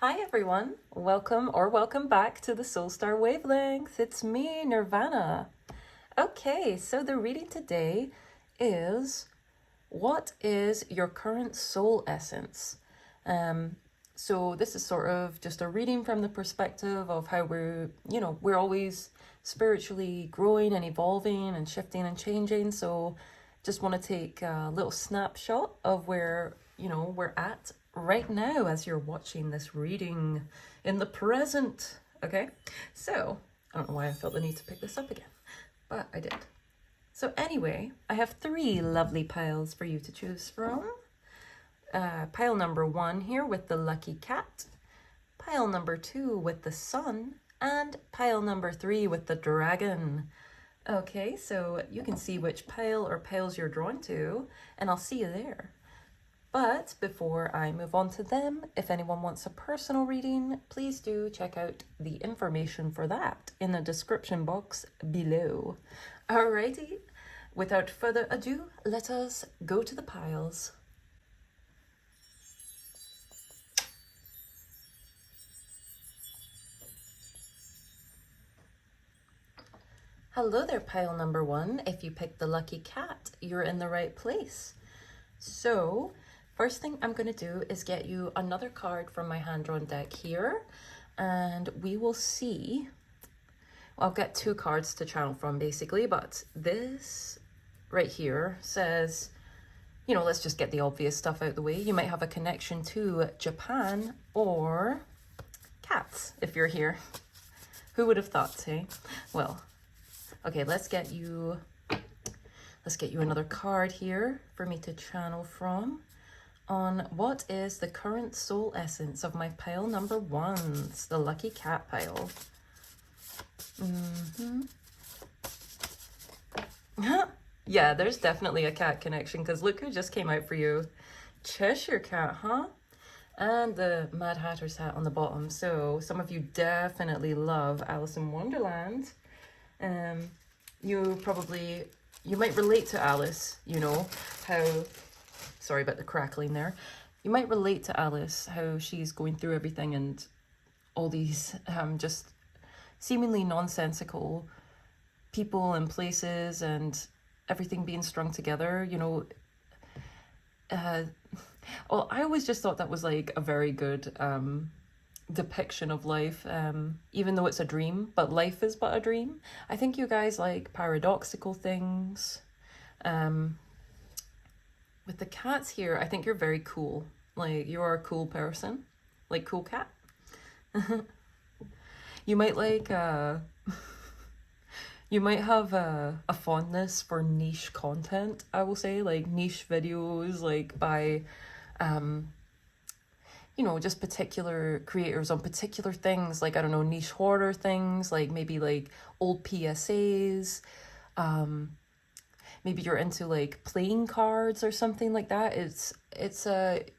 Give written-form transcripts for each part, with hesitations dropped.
Hi everyone, welcome back to the Soul Star Wavelength. It's me, Nirvana. Okay, so the reading today is what is your current soul essence? So this is sort of just a reading from the perspective of how we're always spiritually growing and evolving and shifting and changing. So just want to take a little snapshot of where, we're at right now as you're watching this reading in the present. Okay, so I don't know why I felt the need to pick this up again, but I did. So anyway, I have 3 lovely piles for you to choose from. Pile number 1 here with the lucky cat, pile number 2 with the sun, and pile number 3 with the dragon. Okay, so you can see which pile or piles you're drawn to, and I'll see you there. But before I move on to them, if anyone wants a personal reading, please do check out the information for that in the description box below. Alrighty, without further ado, let us go to the piles. Hello there, pile number 1. If you picked the lucky cat, you're in the right place. So, first thing I'm going to do is get you another card from my hand-drawn deck here, and we will see. Well, I'll get 2 cards to channel from basically, but this right here says, let's just get the obvious stuff out the way. You might have a connection to Japan or cats if you're here. Who would have thought, hey? Well, okay, let's get you another card here for me to channel from on what is the current soul essence of my pile number 1s, the lucky cat pile. Yeah, there's definitely a cat connection because look who just came out for you. Cheshire Cat, huh? And the Mad Hatter's hat on the bottom. So some of you definitely love Alice in Wonderland. You might relate to Alice, sorry about the crackling there. You might relate to Alice, how she's going through everything and all these just seemingly nonsensical people and places and everything being strung together, well, I always just thought that was like a very good depiction of life, even though it's a dream, but life is but a dream. I think you guys like paradoxical things. With the cats here, I think you're very cool. Like, you're a cool person. Like, cool cat. You might like, you might have a fondness for niche content, I will say, like niche videos, like by, just particular creators on particular things, like, I don't know, niche horror things, like maybe like old PSAs, maybe you're into like playing cards or something like that.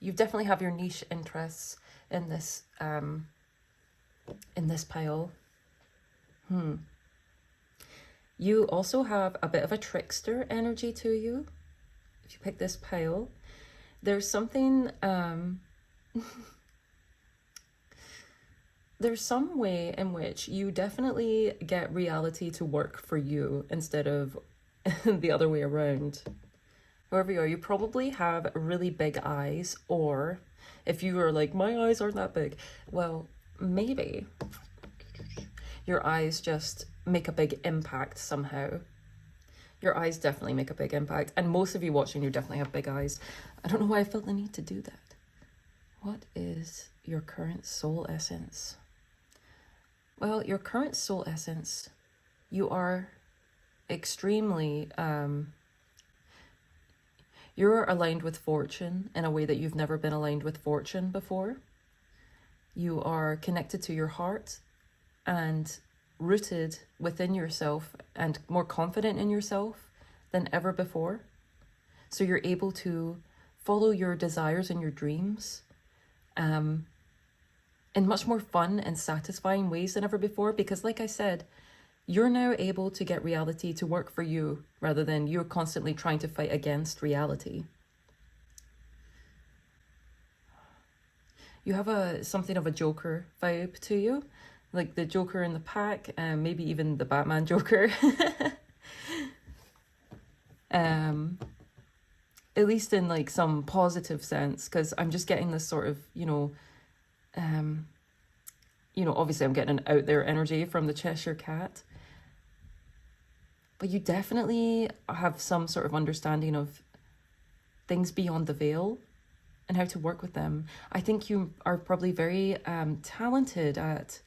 You definitely have your niche interests in this pile. You also have a bit of a trickster energy to you. If you pick this pile, there's something, there's some way in which you definitely get reality to work for you instead of the other way around. Whoever you are, you probably have really big eyes, or if you are like, my eyes aren't that big, well, maybe your eyes just make a big impact somehow. Your eyes definitely make a big impact, and most of you watching, you definitely have big eyes. I don't know why I felt the need to do that. What is your current soul essence? Well, your current soul essence, you are extremely, you're aligned with fortune in a way that you've never been aligned with fortune before. You are connected to your heart and rooted within yourself and more confident in yourself than ever before. So you're able to follow your desires and your dreams in much more fun and satisfying ways than ever before, because like I said, you're now able to get reality to work for you rather than you're constantly trying to fight against reality. you have something of a Joker vibe to you, like the Joker in the pack, and maybe even the Batman Joker. At least in like some positive sense, because I'm just getting this sort of, obviously I'm getting an out there energy from the Cheshire Cat. But you definitely have some sort of understanding of things beyond the veil and how to work with them. I think you are probably very talented at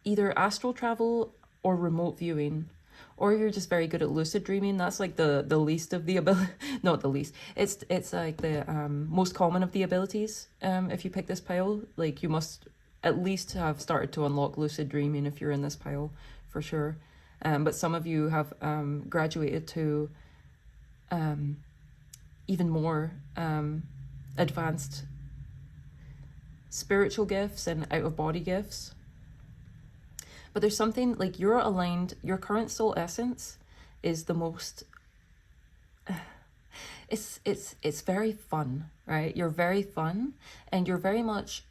either astral travel or remote viewing, or you're just very good at lucid dreaming. That's like the least of the ability, not the least. It's like the most common of the abilities. If you pick this pile, like you must at least have started to unlock lucid dreaming if you're in this pile, for sure. But some of you have graduated to even more advanced spiritual gifts and out of body gifts. But there's something like you're aligned, your current soul essence is the most it's very fun, right? You're very fun and you're very much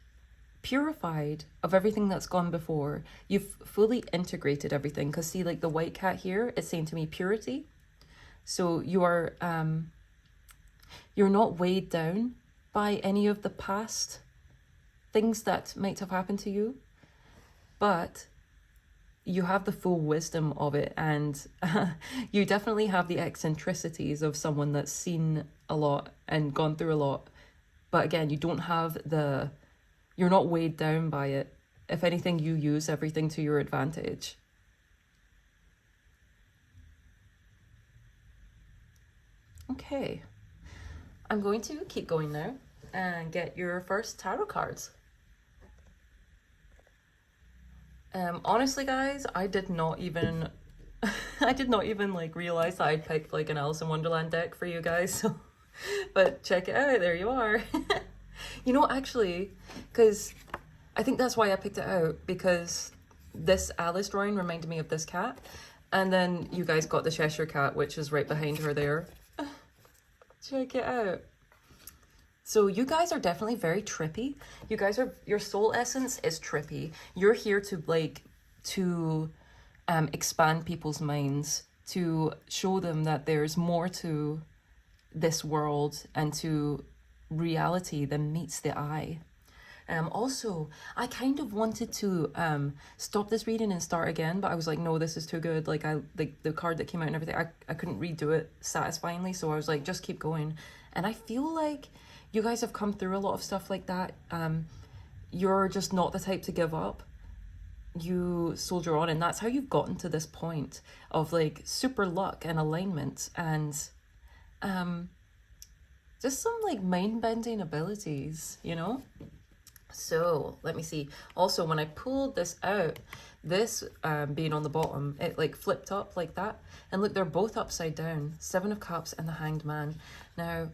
purified of everything that's gone before. You've fully integrated everything, because see, like the white cat here, it's saying to me purity. So you are you're not weighed down by any of the past things that might have happened to you, but you have the full wisdom of it, and you definitely have the eccentricities of someone that's seen a lot and gone through a lot. But again, you don't have you're not weighed down by it. If anything, you use everything to your advantage. Okay, I'm going to keep going now and get your first tarot cards. Honestly, guys, I did not even like realize that I'd picked like an Alice in Wonderland deck for you guys. So, but check it out. There you are. Actually, because I think that's why I picked it out, because this Alice drawing reminded me of this cat, and then you guys got the Cheshire Cat, which is right behind her there. Check it out. So you guys are definitely very trippy. Your soul essence is trippy. You're here to expand people's minds, to show them that there's more to this world and to reality than meets the eye. Also, I kind of wanted to stop this reading and start again, but I was like, no, this is too good. Like the card that came out and everything, I couldn't redo it satisfyingly, so I was like, just keep going. And I feel like you guys have come through a lot of stuff like that. You're just not the type to give up. You soldier on, and that's how you've gotten to this point of like super luck and alignment and just some like mind-bending abilities, So let me see. Also, when I pulled this out, this being on the bottom, it like flipped up like that. And look, they're both upside down. 7 of Cups and the Hanged Man. Now,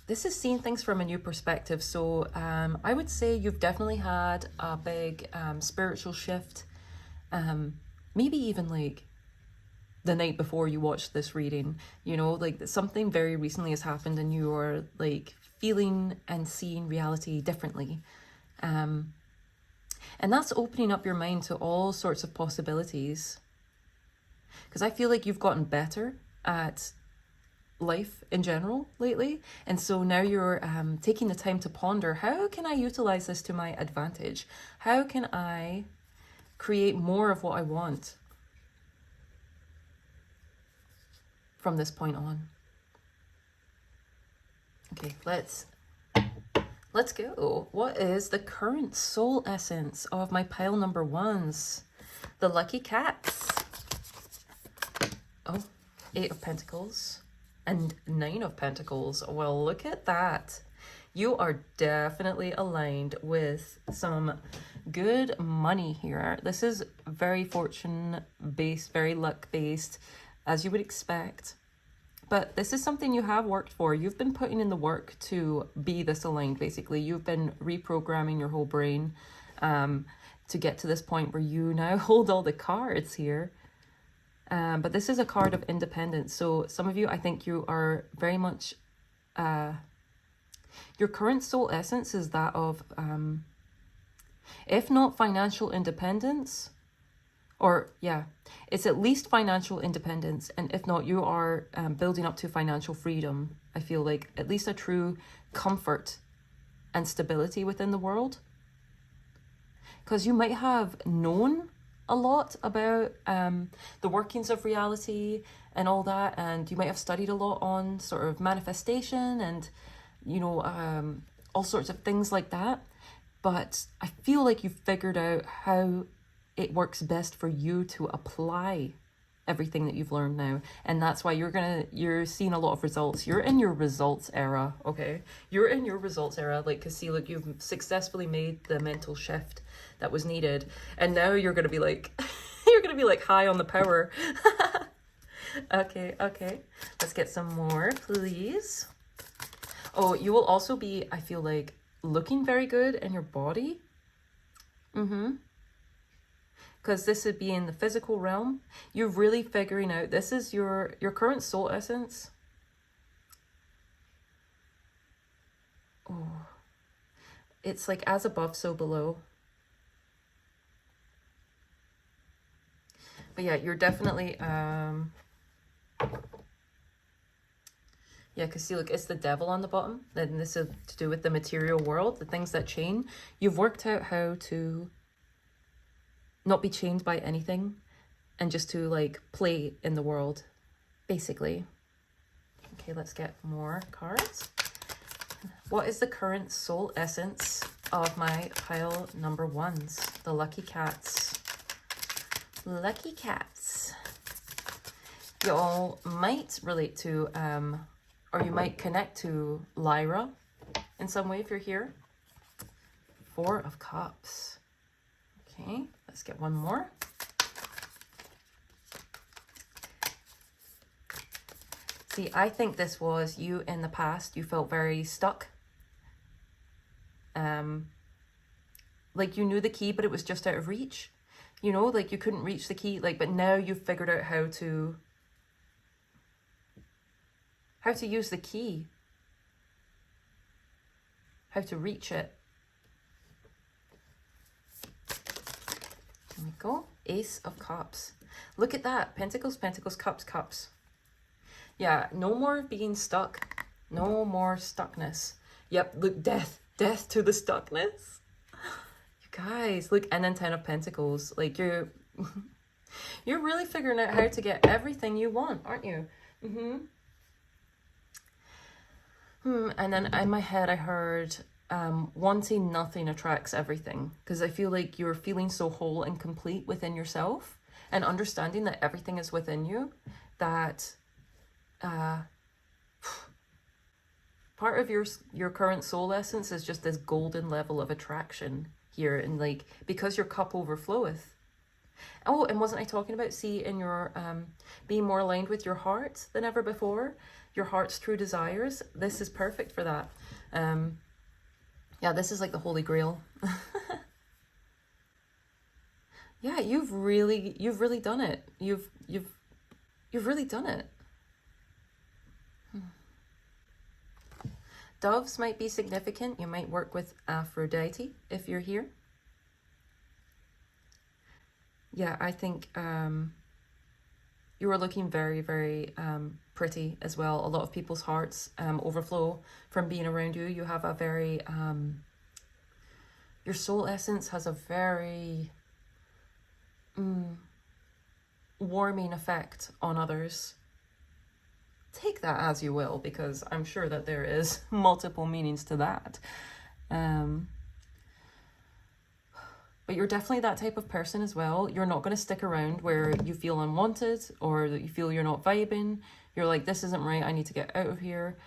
this is seeing things from a new perspective. So I would say you've definitely had a big spiritual shift. Maybe even like the night before you watched this reading, like something very recently has happened and you are like feeling and seeing reality differently. And that's opening up your mind to all sorts of possibilities. Because I feel like you've gotten better at life in general lately, and so now you're taking the time to ponder, how can I utilize this to my advantage? How can I create more of what I want from this point on? Okay, let's go. What is the current soul essence of my pile number ones? The Lucky Cats. Oh, 8 of Pentacles. And 9 of Pentacles. Well, look at that. You are definitely aligned with some good money here. This is very fortune-based, very luck-based, as you would expect. But this is something you have worked for. You've been putting in the work to be this aligned, basically. You've been reprogramming your whole brain to get to this point where you now hold all the cards here. But this is a card of independence. So some of you, I think you are very much Your current soul essence is that of, if not financial independence, or yeah, it's at least financial independence. And if not, you are building up to financial freedom. I feel like at least a true comfort and stability within the world. Because you might have known a lot about the workings of reality and all that, and you might have studied a lot on sort of manifestation and, you know, all sorts of things like that. But I feel like you've figured out how it works best for you to apply everything that you've learned now. And that's why you're seeing a lot of results. You're in your results era, okay? You're in your results era. Like, cause see, look, you've successfully made the mental shift that was needed. And now you're gonna be like, you're gonna be like high on the power. Okay. Let's get some more, please. Oh, you will also be, I feel like, looking very good in your body. Because this would be in the physical realm. You're really figuring out, this is your current soul essence. Oh, it's like as above, so below. But yeah, you're definitely, yeah, because see, look, it's the devil on the bottom. And this is to do with the material world, the things that chain. You've worked out how to not be chained by anything and just to like play in the world, basically. Okay, let's get more cards. What is the current soul essence of my pile number ones? The lucky cats. Lucky cats. You all might relate to, or you might connect to Lyra in some way if you're here. Four of Cups. Okay, let's get one more. See, I think this was you in the past. You felt very stuck. Like you knew the key, but it was just out of reach. You know, like you couldn't reach the key, like, but now you've figured out how to use the key, how to reach it. There we go. Ace of Cups. Look at that. Pentacles, Pentacles, Cups, Cups. Yeah, no more being stuck. No more stuckness. Yep, look, death. Death to the stuckness. You guys, look, and then 10 of Pentacles. Like, you're really figuring out how to get everything you want, aren't you? And then in my head, I heard... wanting nothing attracts everything, because I feel like you're feeling so whole and complete within yourself and understanding that everything is within you, that part of your current soul essence is just this golden level of attraction here, and like because your cup overfloweth. Oh, and wasn't I talking about, see, in your being more aligned with your heart than ever before, your heart's true desires? This is perfect for that. Yeah, this is like the Holy Grail. Yeah, you've really done it. You've really done it. Doves might be significant. You might work with Aphrodite if you're here. Yeah, I think you are looking very, very pretty as well. A lot of people's hearts overflow from being around you. You have a very, your soul essence has a very warming effect on others. Take that as you will, because I'm sure that there is multiple meanings to that. But you're definitely that type of person as well. You're not going to stick around where you feel unwanted or that you feel you're not vibing. You're like, this isn't right, I need to get out of here.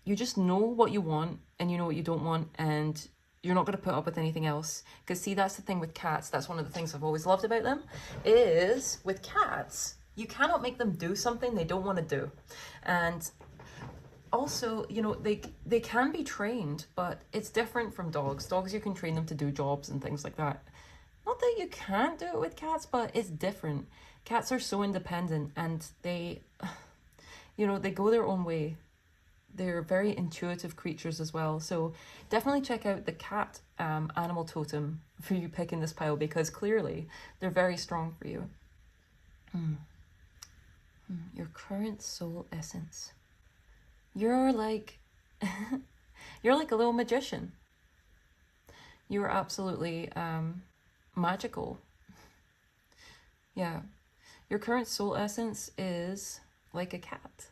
You just know what you want and you know what you don't want, and you're not going to put up with anything else. Because see, that's the thing with cats. That's one of the things I've always loved about them, is with cats, you cannot make them do something they don't want to do. And also, you know, they can be trained, but it's different from dogs. Dogs, you can train them to do jobs and things like that. Not that you can't do it with cats, but it's different. Cats are so independent, and they, you know, they go their own way. they're very intuitive creatures as well. So definitely check out the cat animal totem for you picking this pile, because clearly they're very strong for you. Your current soul essence. You're like you're like a little magician. You're absolutely magical. Yeah. Your current soul essence is like a cat.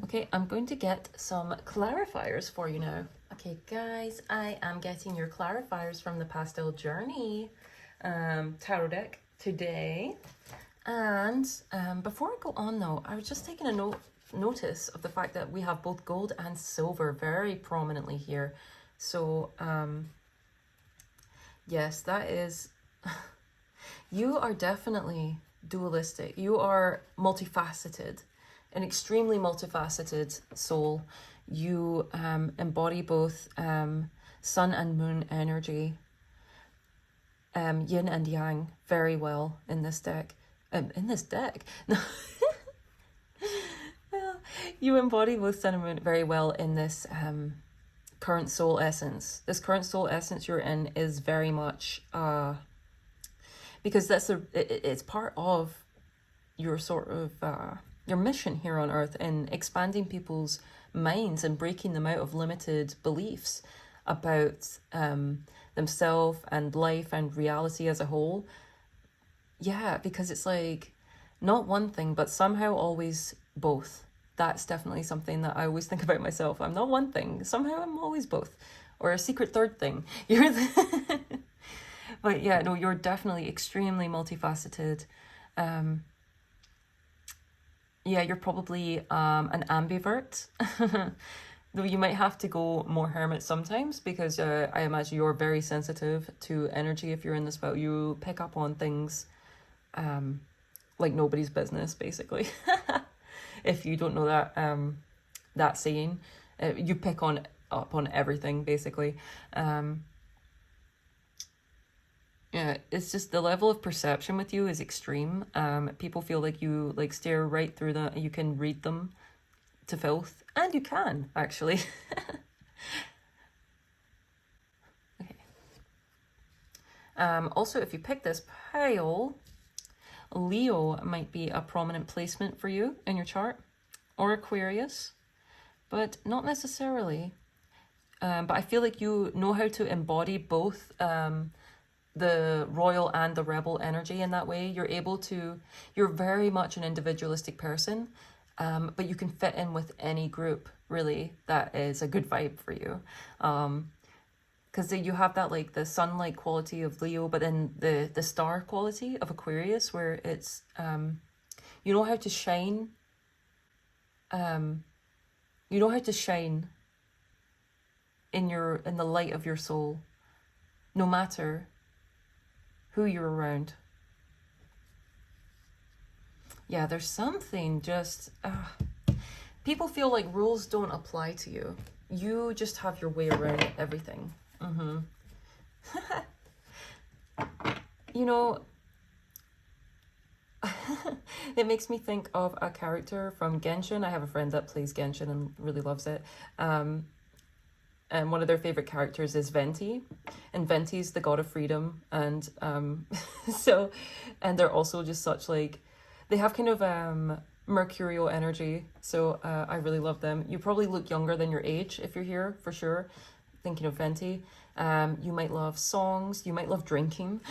Okay, I'm going to get some clarifiers for you now. Okay, guys, I am getting your clarifiers from the Pastel Journey tarot deck today. And before I go on though, I was just taking a notice of the fact that we have both gold and silver very prominently here. So, yes, that is... You are definitely dualistic. You are multifaceted, an extremely multifaceted soul. You embody both sun and moon energy, yin and yang, very well in this deck. No. You embody both sun and moon very well in this current soul essence. This current soul essence you're in is very much because it's part of your sort of your mission here on earth, in expanding people's minds and breaking them out of limited beliefs about themselves and life and reality as a whole. Yeah, because it's like not one thing, but somehow always both. That's definitely something that I always think about myself. I'm not one thing, somehow I'm always both, or a secret third thing. You're the But yeah, no, you're definitely extremely multifaceted. Yeah, you're probably an ambivert. Though you might have to go more hermit sometimes, because I imagine you're very sensitive to energy. If you're in this boat, you pick up on things like nobody's business, basically. If you don't know that saying, you pick up on everything, basically. Yeah, it's just the level of perception with you is extreme. People feel like you like stare right through them. You can read them to filth, and you can actually. Okay. Also, if you pick this pile, Leo might be a prominent placement for you in your chart, or Aquarius, but not necessarily. But I feel like you know how to embody both the royal and the rebel energy in that way. You're very much an individualistic person, but you can fit in with any group, really, that is a good vibe for you. Because you have that, like, the sunlight quality of Leo, but then the star quality of Aquarius, where it's, you know how to shine, you know how to shine in the light of your soul, no matter who you're around. Yeah, there's something just... people feel like rules don't apply to you. You just have your way around everything. You know, it makes me think of a character from Genshin. I have a friend that plays Genshin and really loves it. And one of their favorite characters is Venti, and Venti's the god of freedom, and and they're also just such, like, they have kind of mercurial energy, so I really love them. You probably look younger than your age if you're here, for sure, thinking of Venti. You might love songs, you might love drinking.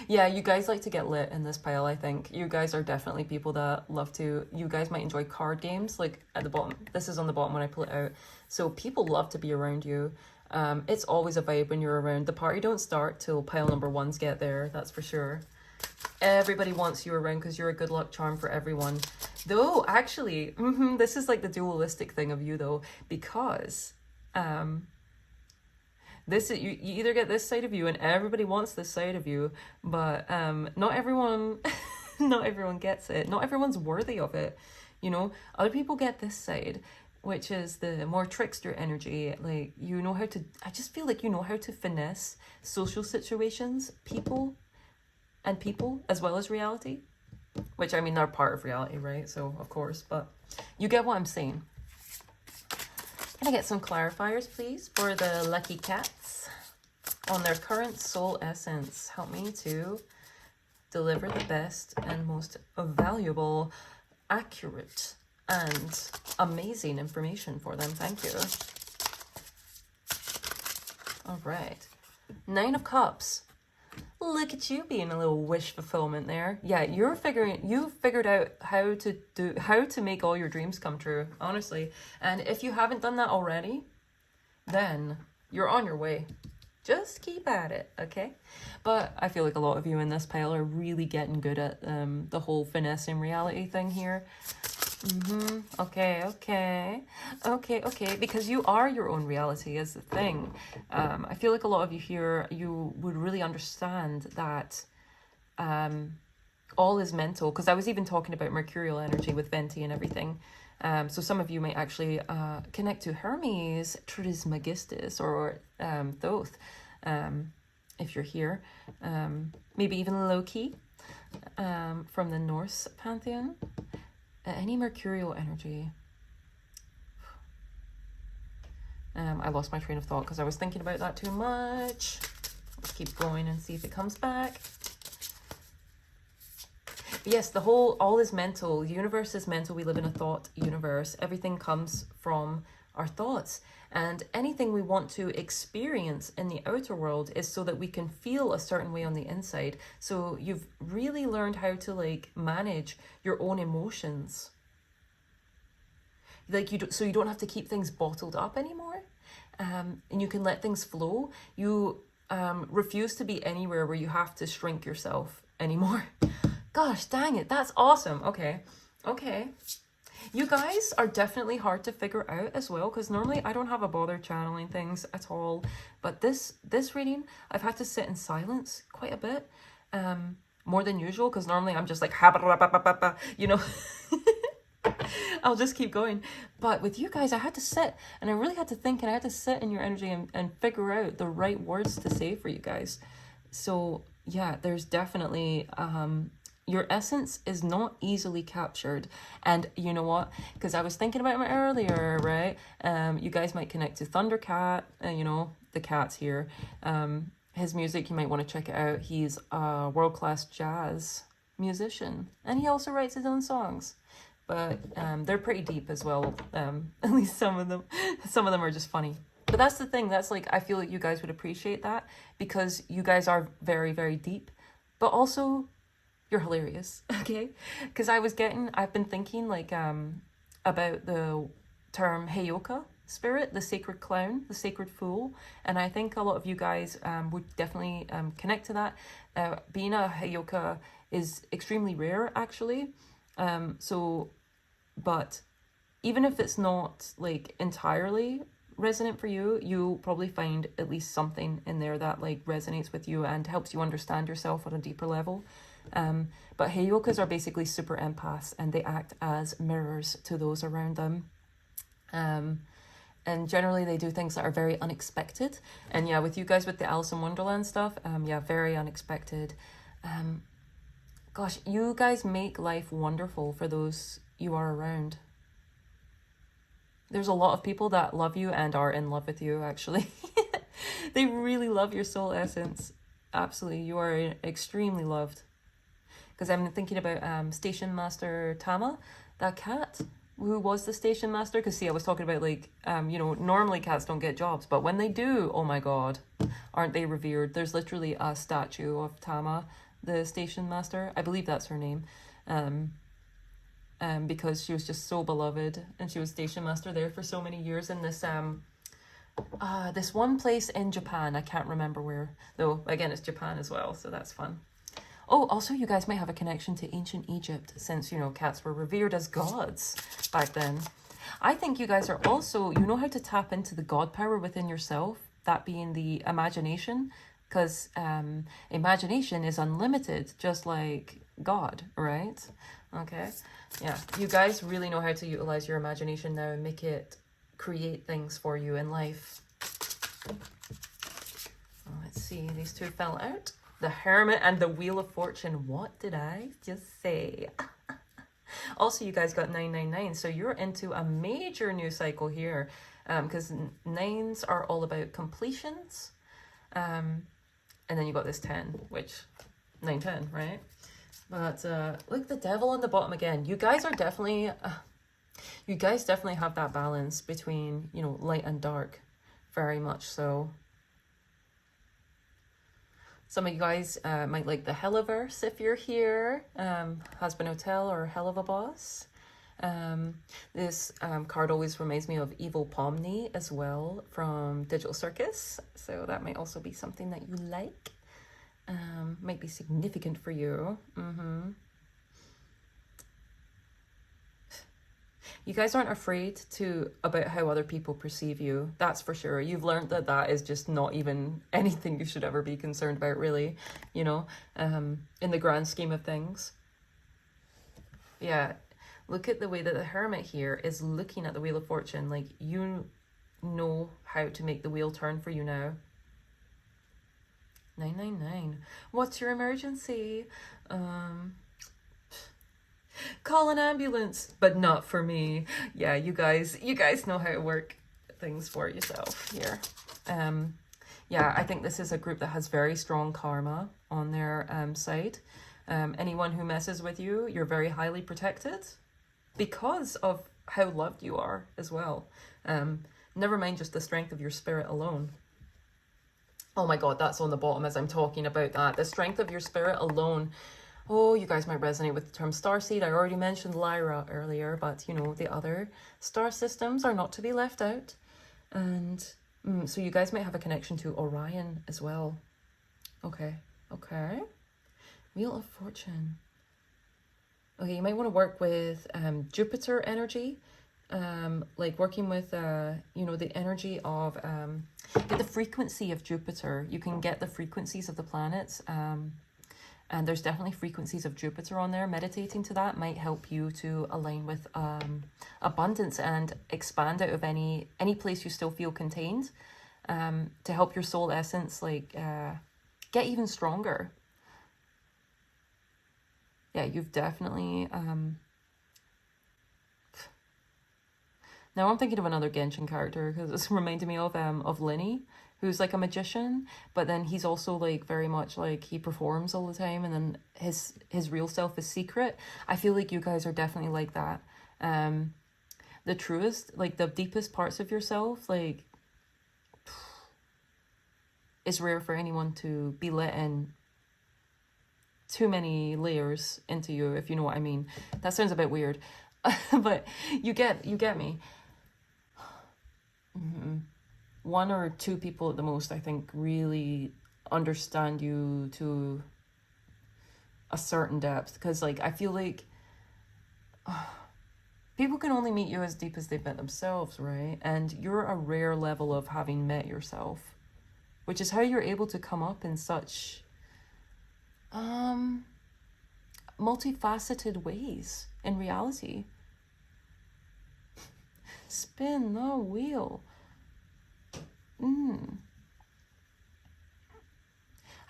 Yeah, you guys like to get lit in this pile, I think. You guys are definitely people that love to... You guys might enjoy card games, like at the bottom. This is on the bottom when I pull it out. So people love to be around you. It's always a vibe when you're around. The party don't start till pile number ones get there, that's for sure. Everybody wants you around because you're a good luck charm for everyone. Though, actually, this is like the dualistic thing of you, though, because... you either get this side of you, and everybody wants this side of you, but not everyone gets it. Not everyone's worthy of it. You know, other people get this side, which is the more trickster energy. Like, you know how to... I just feel like you know how to finesse social situations, people, as well as reality. Which, I mean, they're part of reality, right? So, of course, but you get what I'm saying. Can I get some clarifiers, please, for the lucky cats on their current soul essence? Help me to deliver the best and most valuable, accurate, and amazing information for them. Thank you. All right. 9 of Cups. Look at you being a little wish fulfillment there. Yeah, you figured out how to make all your dreams come true, honestly. And if you haven't done that already, then you're on your way. Just keep at it, okay? But I feel like a lot of you in this pile are really getting good at the whole finessing reality thing here. Okay. Because you are your own reality is the thing. I feel like a lot of you here, you would really understand that all is mental. Because I was even talking about mercurial energy with Venti and everything. So some of you might actually connect to Hermes Trismegistus or Thoth, if you're here. Maybe even Loki from the Norse pantheon. Any mercurial energy. I lost my train of thought because I was thinking about that too much. Let's keep going and see if it comes back. But yes, all is mental. The universe is mental. We live in a thought universe. Everything comes from our thoughts. And anything we want to experience in the outer world is so that we can feel a certain way on the inside. So you've really learned how to manage your own emotions. So you don't have to keep things bottled up anymore. And you can let things flow. You refuse to be anywhere where you have to shrink yourself anymore. Gosh, dang it. That's awesome. Okay. You guys are definitely hard to figure out as well, because normally I don't have a bother channeling things at all. But this reading, I've had to sit in silence quite a bit, more than usual, because normally I'm just like, you know, I'll just keep going. But with you guys, I had to sit, and I really had to think, and I had to sit in your energy and figure out the right words to say for you guys. So yeah, there's definitely... your essence is not easily captured. And you know what? Because I was thinking about it earlier, right? You guys might connect to Thundercat, you know, the cat's here. His music, you might want to check it out. He's a world-class jazz musician. And he also writes his own songs. But they're pretty deep as well. At least some of them. Some of them are just funny. But that's the thing. That's I feel like you guys would appreciate that. Because you guys are very, very deep. But also... you're hilarious, okay? Because I've been thinking about the term Heyoka spirit, the sacred clown, the sacred fool. And I think a lot of you guys would definitely connect to that. Being a Heyoka is extremely rare, actually. But even if it's not entirely resonant for you, you'll probably find at least something in there that resonates with you and helps you understand yourself on a deeper level. But Heyokas are basically super empaths, and they act as mirrors to those around them. And generally they do things that are very unexpected. And yeah, with you guys with the Alice in Wonderland stuff, yeah, very unexpected. Gosh, you guys make life wonderful for those you are around. There's a lot of people that love you and are in love with you, actually. They really love your soul essence. Absolutely, you are extremely loved. Because I'm thinking about Station Master Tama, that cat who was the station master. Because see, I was talking about you know, normally cats don't get jobs, but when they do, oh my god, aren't they revered? There's literally a statue of Tama, the station master. I believe that's her name. Because she was just so beloved, and she was station master there for so many years in this this one place in Japan. I can't remember where, though. Again, it's Japan as well, so that's fun. Oh, also, you guys might have a connection to ancient Egypt, since, you know, cats were revered as gods back then. I think you guys are also, you know how to tap into the god power within yourself, that being the imagination, because imagination is unlimited, just like God, right? Okay, yeah, you guys really know how to utilize your imagination now and make it create things for you in life. Let's see, these two fell out. The Hermit and the Wheel of Fortune. What did I just say? Also, you guys got 999, so you're into a major new cycle here. because nines are all about completions. And then you got this 10, which 9, 10, right? But look, the devil on the bottom again. You guys are definitely, you guys definitely have that balance between, you know, light and dark, very much so. Some of you guys might like the Helliverse if you're here. Husband Hotel or Hell of a Boss. This card always reminds me of Evil Pomni as well from Digital Circus. So that might also be something that you like. Might be significant for you. You guys aren't afraid about how other people perceive you. That's for sure. You've learned that that is just not even anything you should ever be concerned about, really, you know, in the grand scheme of things. Yeah, look at the way that the Hermit here is looking at the Wheel of Fortune. Like, you know how to make the wheel turn for you now. 999. What's your emergency? Call an ambulance, but not for me. Yeah, you guys know how to work things for yourself here. Yeah, I think this is a group that has very strong karma on their side. Anyone who messes with you, you're very highly protected because of how loved you are as well. Never mind just the strength of your spirit alone. Oh my God, that's on the bottom as I'm talking about that. The strength of your spirit alone. Oh, you guys might resonate with the term starseed. I already mentioned Lyra earlier, but you know, the other star systems are not to be left out. And so you guys might have a connection to Orion as well. Okay. Wheel of Fortune. Okay, you might want to work with Jupiter energy. Like working with, you know, the energy of, get the frequency of Jupiter. You can get the frequencies of the planets. And there's definitely frequencies of Jupiter on there. Meditating to that might help you to align with abundance and expand out of any place you still feel contained, to help your soul essence like get even stronger. Yeah, you've definitely... Now I'm thinking of another Genshin character because it's reminding me of Linny, who's like a magician, but then he's also like very much like he performs all the time, and then his real self is secret. I feel like you guys are definitely like that. The truest, like the deepest parts of yourself, like it's rare for anyone to be letting too many layers into you, if you know what I mean. That sounds a bit weird, but you get me. One or two people at the most, I think, really understand you to a certain depth, because like I feel like people can only meet you as deep as they've met themselves, right? And you're a rare level of having met yourself, which is how you're able to come up in such multifaceted ways in reality. Spin the wheel.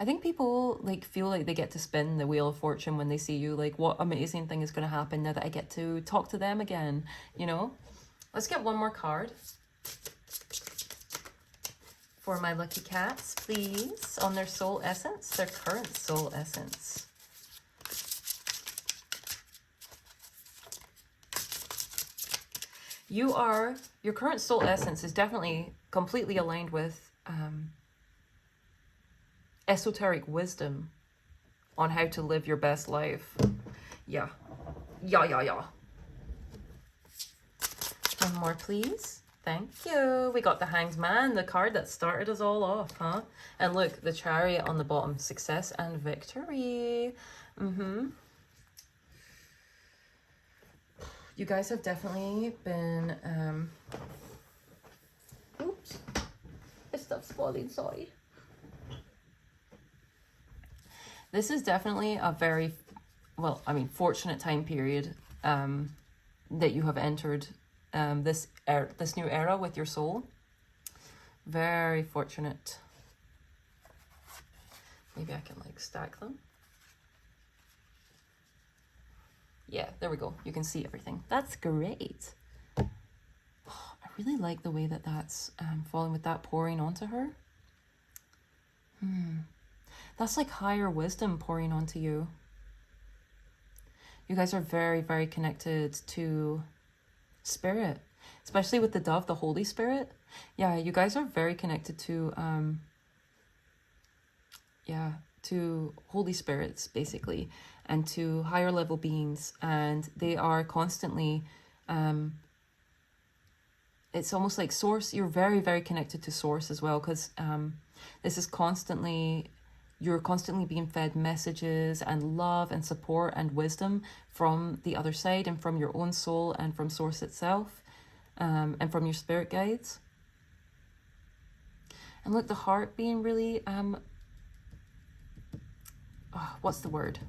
I think people like feel like they get to spin the Wheel of Fortune when they see you. Like, what amazing thing is going to happen now that I get to talk to them again, you know? Let's get one more card for my lucky cats, please, on their soul essence, their current soul essence. Your current soul essence is definitely completely aligned with esoteric wisdom on how to live your best life. Yeah. One more, please. Thank you. We got the Hanged Man, the card that started us all off, huh? And look, the Chariot on the bottom. Success and victory. You guys have definitely been... Oops. This stuff's falling, sorry. This is definitely a very, well, I mean, fortunate time period that you have entered this new era with your soul. Very fortunate. Maybe I can like stack them. Yeah, there we go. You can see everything. That's great. Oh, I really like the way that that's falling with that pouring onto her. That's like higher wisdom pouring onto you. You guys are very, very connected to spirit, especially with the dove, the Holy Spirit. Yeah, you guys are very connected to, to Holy Spirits, basically, and to higher level beings. And they are constantly, it's almost like source. You're very, very connected to source as well, because this is constantly, you're constantly being fed messages and love and support and wisdom from the other side and from your own soul and from source itself, and from your spirit guides. And look, the heart being really, what's the word?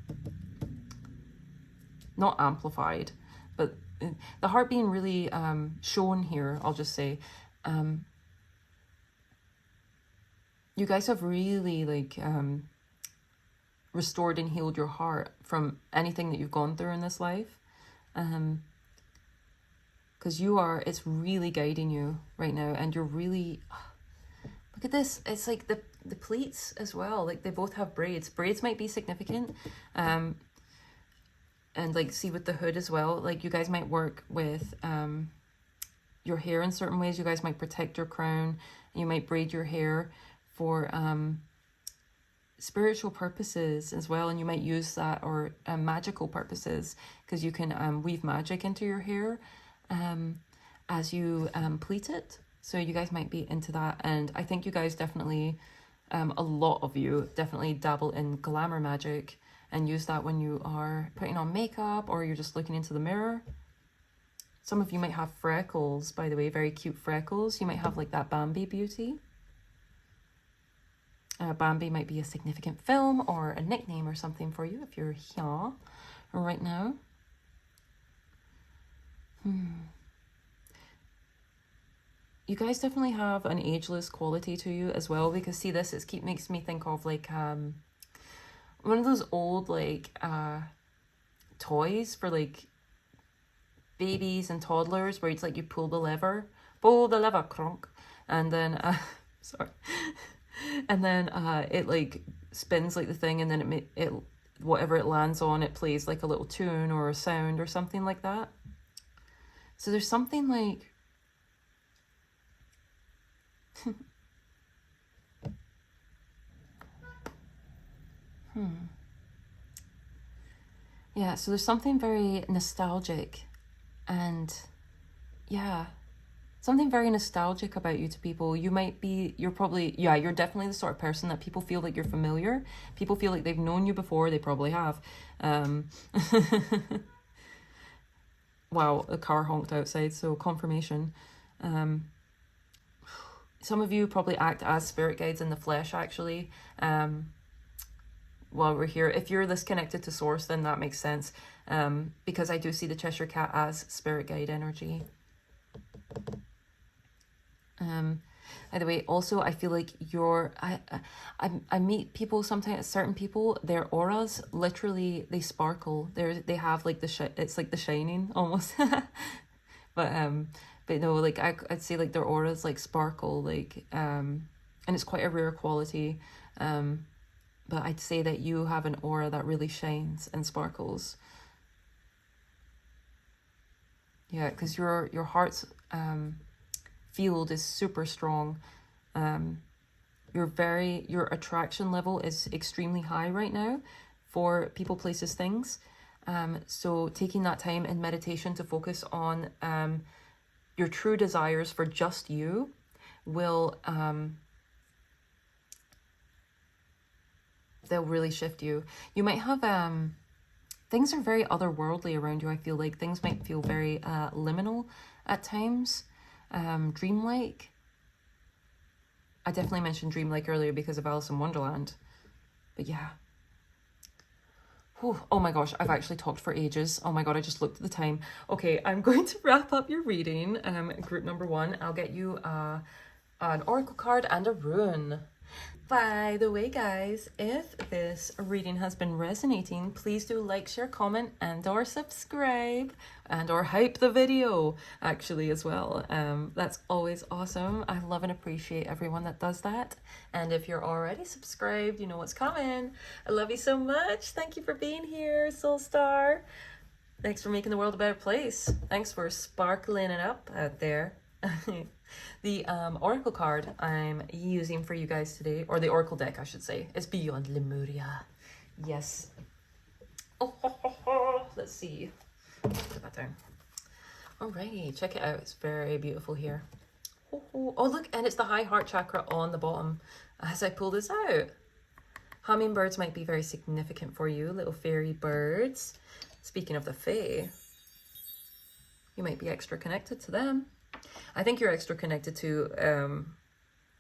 Not amplified, but the heart being really shown here, I'll just say. You guys have really like restored and healed your heart from anything that you've gone through in this life. Because it's really guiding you right now, and you're really, look at this, it's like the pleats as well, like they both have braids. Braids might be significant. And like, see with the hood as well, like you guys might work with your hair in certain ways. You guys might protect your crown, and you might braid your hair for spiritual purposes as well, and you might use that, or magical purposes, because you can weave magic into your hair as you pleat it. So you guys might be into that. And I think you guys definitely, a lot of you definitely dabble in glamour magic and use that when you are putting on makeup or you're just looking into the mirror. Some of you might have freckles, by the way, very cute freckles. You might have like that Bambi beauty. Bambi might be a significant film or a nickname or something for you if you're here right now. You guys definitely have an ageless quality to you as well, because see this, makes me think of like one of those old like toys for like babies and toddlers, where it's like you pull the lever, cronk, and then sorry. And then it like spins like the thing, and then it whatever it lands on, it plays like a little tune or a sound or something like that. So there's something like yeah, so there's something very nostalgic, and yeah, something very nostalgic about you to people. You're definitely the sort of person that people feel like you're familiar. People feel like they've known you before. They probably have. Wow, a car honked outside, so confirmation. Some of you probably act as spirit guides in the flesh, actually, while we're here. If you're this connected to source, then that makes sense, because I do see the Cheshire Cat as spirit guide energy. By the way, also I feel like I meet people sometimes, certain people, their auras literally, they sparkle. They have like it's like The Shining almost. but no, like I'd say like their auras like sparkle, like and it's quite a rare quality. But I'd say that you have an aura that really shines and sparkles. Yeah, because your heart's field is super strong. Your attraction level is extremely high right now for people, places, things. So taking that time in meditation to focus on your true desires for just you will they'll really shift you. You might have things are very otherworldly around you. I feel like things might feel very liminal at times. Dreamlike. I definitely mentioned dreamlike earlier because of Alice in Wonderland. But yeah. Whew. Oh my gosh, I've actually talked for ages. Oh my god, I just looked at the time. Okay, I'm going to wrap up your reading. Group number 1. I'll get you an oracle card and a rune. By the way, guys, if this reading has been resonating, please do like, share, comment, and or subscribe, and or hype the video, actually, as well. That's always awesome. I love and appreciate everyone that does that. And if you're already subscribed, you know what's coming. I love you so much. Thank you for being here, Soul Star. Thanks for making the world a better place. Thanks for sparkling it up out there. The oracle card I'm using for you guys today, or the oracle deck I should say, is Beyond Lemuria. Yes. Oh, let's see. Put that down. Alrighty, check it out. It's very beautiful here. Oh, look, and it's the high heart chakra on the bottom as I pull this out. Hummingbirds might be very significant for you, little fairy birds. Speaking of the fae, you might be extra connected to them. I think you're extra connected to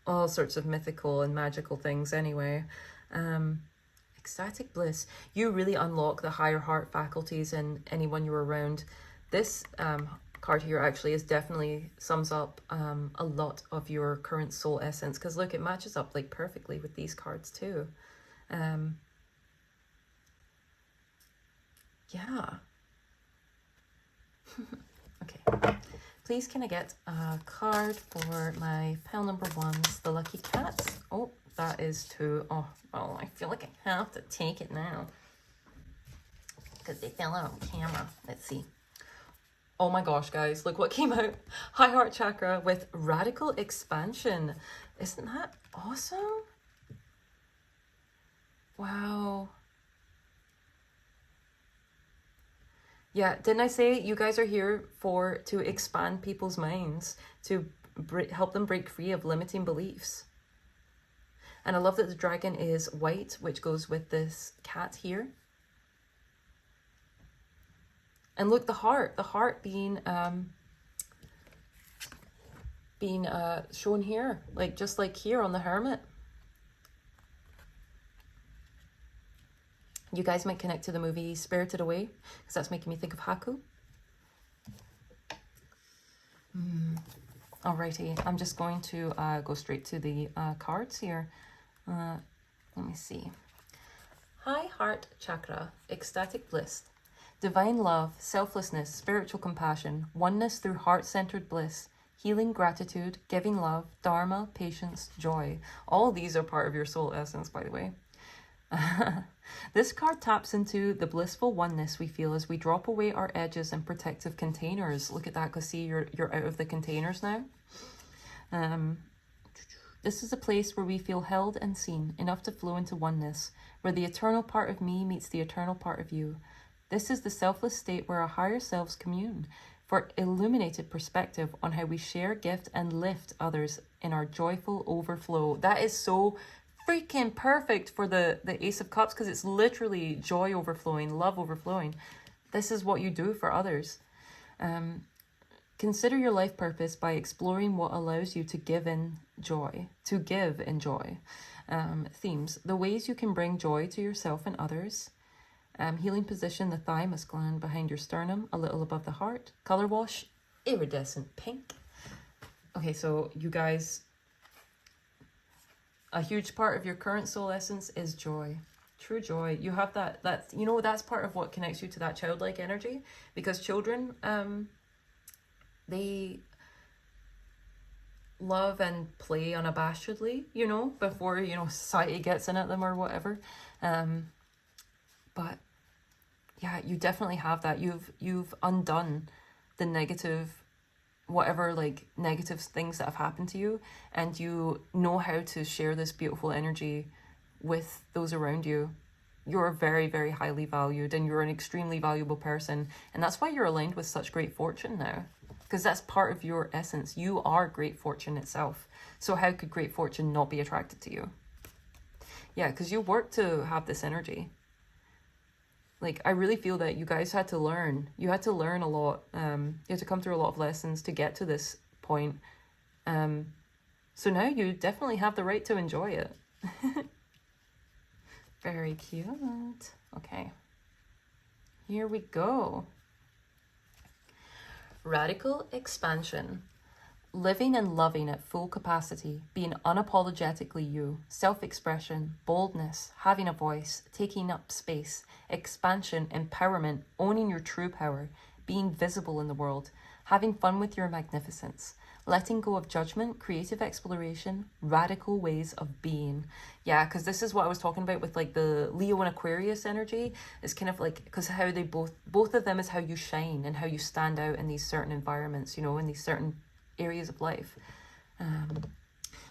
all sorts of mythical and magical things anyway. Ecstatic bliss. You really unlock the higher heart faculties in anyone you're around. This card here actually is definitely sums up a lot of your current soul essence, because look, it matches up like perfectly with these cards too. Yeah. Okay. Please can I get a card for my pile number ones, the lucky cats? Oh, that is two. Oh, well, I feel like I have to take it now because they fell out on camera. Let's see. Oh my gosh, guys, look what came out. High heart chakra with radical expansion. Isn't that awesome? Wow. Yeah, didn't I say you guys are here to expand people's minds, to help them break free of limiting beliefs? And I love that the dragon is white, which goes with this cat here. And look, the heart being shown here, like just like here on the Hermit. You guys might connect to the movie Spirited Away, because that's making me think of Haku. Alrighty, I'm just going to go straight to the cards here. Let me see. High heart chakra, ecstatic bliss. Divine love, selflessness, spiritual compassion, oneness through heart-centered bliss, healing, gratitude, giving love, dharma, patience, joy. All these are part of your soul essence, by the way. This card taps into the blissful oneness we feel as we drop away our edges and protective containers. Look at that, because see, you're out of the containers now. This is a place where we feel held and seen, enough to flow into oneness, where the eternal part of me meets the eternal part of you. This is the selfless state where our higher selves commune, for illuminated perspective on how we share, gift, and lift others in our joyful overflow. That is so freaking perfect for the Ace of Cups, because it's literally joy overflowing, love overflowing. This is what you do for others. Consider your life purpose by exploring what allows you to give in joy. Themes. The ways you can bring joy to yourself and others. Healing position, the thymus gland behind your sternum, a little above the heart. Color wash, iridescent pink. Okay, so you guys, a huge part of your current soul essence is joy. True joy. You have that, you know, that's part of what connects you to that childlike energy, because children, they love and play unabashedly, you know, before, you know, society gets in at them or whatever. But yeah, you definitely have that. You've undone the negative, whatever, like negative things that have happened to you, and you know how to share this beautiful energy with those around you. You're very, very highly valued, and you're an extremely valuable person, and that's why you're aligned with such great fortune now, because that's part of your essence. You are great fortune itself, so how could great fortune not be attracted to you? Yeah, because you work to have this energy. Like, I really feel that you guys had to learn. You had to learn a lot. You had to come through a lot of lessons to get to this point. So now you definitely have the right to enjoy it. Very cute. Okay. Here we go. Radical expansion. living and loving at full capacity, being unapologetically you, self-expression, boldness, having a voice, taking up space, expansion, empowerment, owning your true power, being visible in the world, having fun with your magnificence, letting go of judgment, creative exploration, radical ways of being. Yeah, because this is what I was talking about with like the Leo and Aquarius energy. It's kind of like, because how they both of them is how you shine and how you stand out in these certain environments, you know, in these certain areas of life.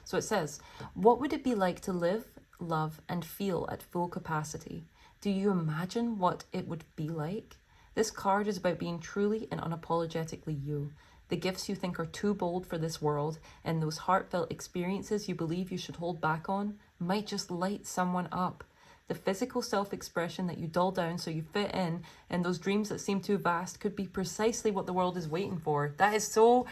So it says, what would it be like to live, love, and feel at full capacity? Do you imagine what it would be like? This card is about being truly and unapologetically you. The gifts you think are too bold for this world and those heartfelt experiences you believe you should hold back on might just light someone up. The physical self-expression that you dull down so you fit in and those dreams that seem too vast could be precisely what the world is waiting for. That is so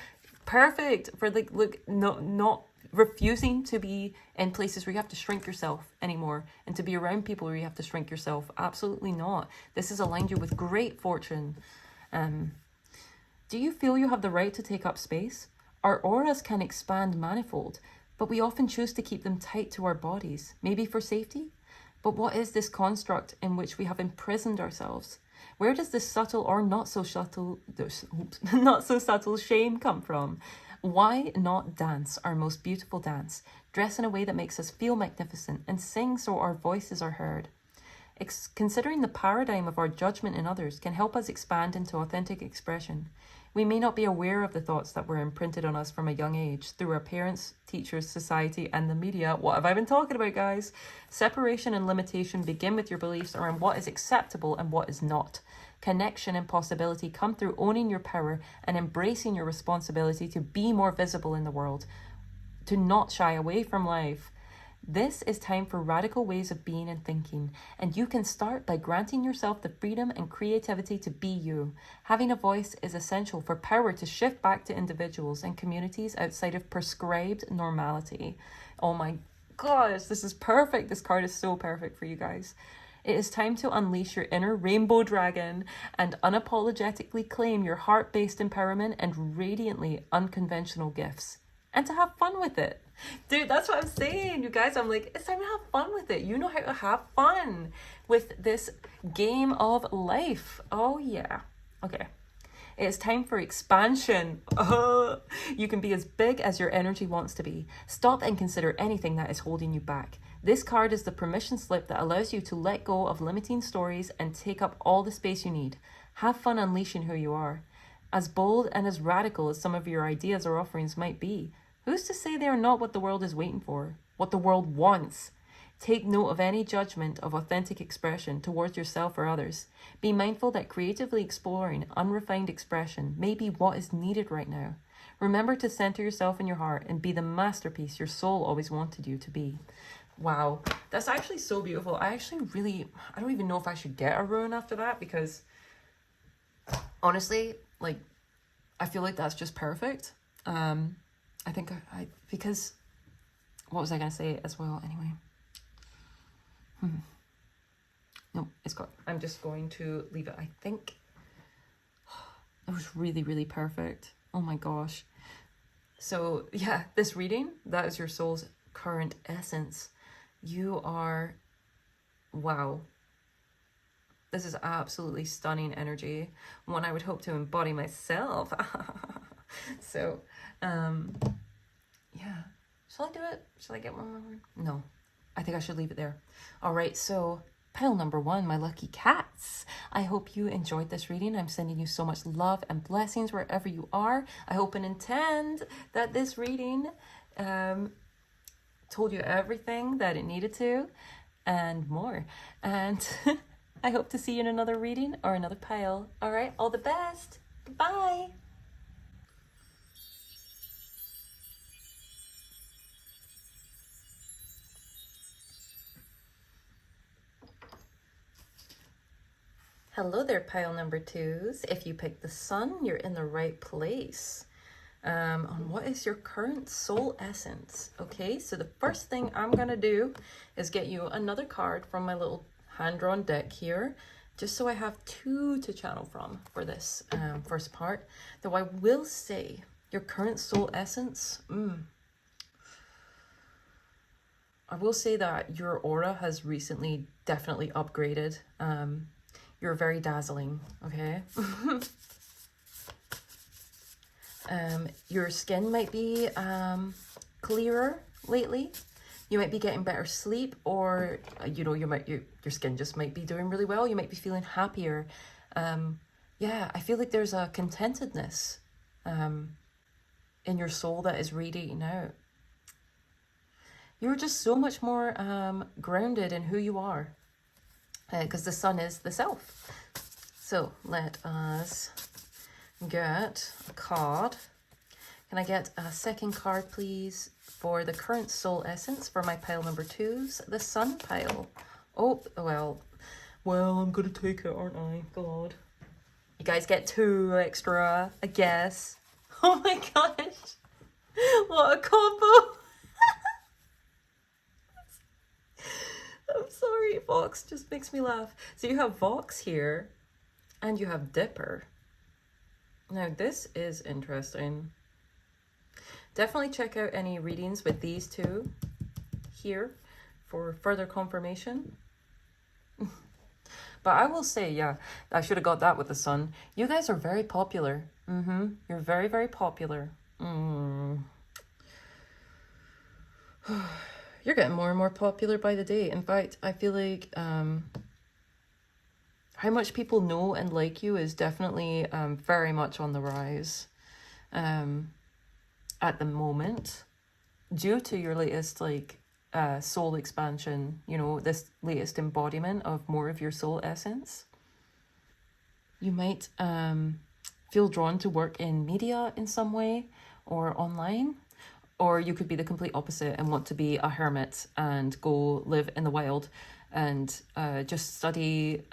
perfect for like, look, not refusing to be in places where you have to shrink yourself anymore and to be around people where you have to shrink yourself. Absolutely not. This has aligned you with great fortune. Do you feel you have the right to take up space? Our auras can expand manifold, but we often choose to keep them tight to our bodies, maybe for safety? But what is this construct in which we have imprisoned ourselves? Where does this subtle or not so subtle shame come from? Why not dance our most beautiful dance, dress in a way that makes us feel magnificent, and sing so our voices are heard? Considering the paradigm of our judgment in others can help us expand into authentic expression. We may not be aware of the thoughts that were imprinted on us from a young age through our parents, teachers, society, and the media. What have I been talking about, guys? Separation and limitation begin with your beliefs around what is acceptable and what is not. Connection and possibility come through owning your power and embracing your responsibility to be more visible in the world, to not shy away from life. This is time for radical ways of being and thinking, and you can start by granting yourself the freedom and creativity to be you. Having a voice is essential for power to shift back to individuals and communities outside of prescribed normality. Oh my gosh, this is perfect. This card is so perfect for you guys. It is time to unleash your inner rainbow dragon and unapologetically claim your heart-based empowerment and radiantly unconventional gifts. And to have fun with it. Dude, that's what I'm saying, you guys. I'm like, it's time to have fun with it. You know how to have fun with this game of life. Oh, yeah. Okay. It's time for expansion. You can be as big as your energy wants to be. Stop and consider anything that is holding you back. This card is the permission slip that allows you to let go of limiting stories and take up all the space you need. Have fun unleashing who you are. As bold and as radical as some of your ideas or offerings might be, who's to say they are not what the world is waiting for, what the world wants? Take note of any judgment of authentic expression towards yourself or others. Be mindful that creatively exploring unrefined expression may be what is needed right now. Remember to center yourself in your heart and be the masterpiece your soul always wanted you to be. Wow, that's actually so beautiful. I don't even know if I should get a rune after that, because honestly, like, I feel like that's just perfect. I think because, what was I going to say as well anyway? No, it's got, I'm just going to leave it. I think it was really, really perfect. Oh my gosh. So yeah, this reading, that is your soul's current essence. You are, wow. This is absolutely stunning energy. One I would hope to embody myself. So, yeah. Shall I do it? Shall I get one more? No, I think I should leave it there. All right, so pile number 1, my lucky cats. I hope you enjoyed this reading. I'm sending you so much love and blessings wherever you are. I hope and intend that this reading told you everything that it needed to and more. And I hope to see you in another reading or another pile. All right, all the best. Bye. Hello there, pile number 2s. If you picked the sun, you're in the right place. On what is your current soul essence? Okay, so the first thing I'm gonna do is get you another card from my little hand-drawn deck here, just so I have 2 to channel from for this first part. Though I will say Your current soul essence. I will say that your aura has recently definitely upgraded. You're very dazzling, okay? Your skin might be clearer lately. You might be getting better sleep, or you know, your skin just might be doing really well. You might be feeling happier. Yeah, I feel like there's a contentedness in your soul that is radiating out. You're just so much more grounded in who you are, because the sun is the self. So let us get a card. Can I get a second card, please, for the current soul essence for my pile number 2s, the sun pile? Oh, well, I'm gonna take it, aren't I? God. You guys get 2 extra, I guess. Oh my gosh. What a combo. I'm sorry, Vox just makes me laugh. So you have Vox here, and you have Dipper. Now this is interesting. Definitely check out any readings with these 2 here for further confirmation. But I will say, yeah, I should have got that with the sun. You guys are very popular. You're very, very popular. You're getting more and more popular by the day. In fact, I feel like how much people know and like you is definitely very much on the rise at the moment, due to your latest soul expansion, you know, this latest embodiment of more of your soul essence. You might feel drawn to work in media in some way or online, or you could be the complete opposite and want to be a hermit and go live in the wild and just study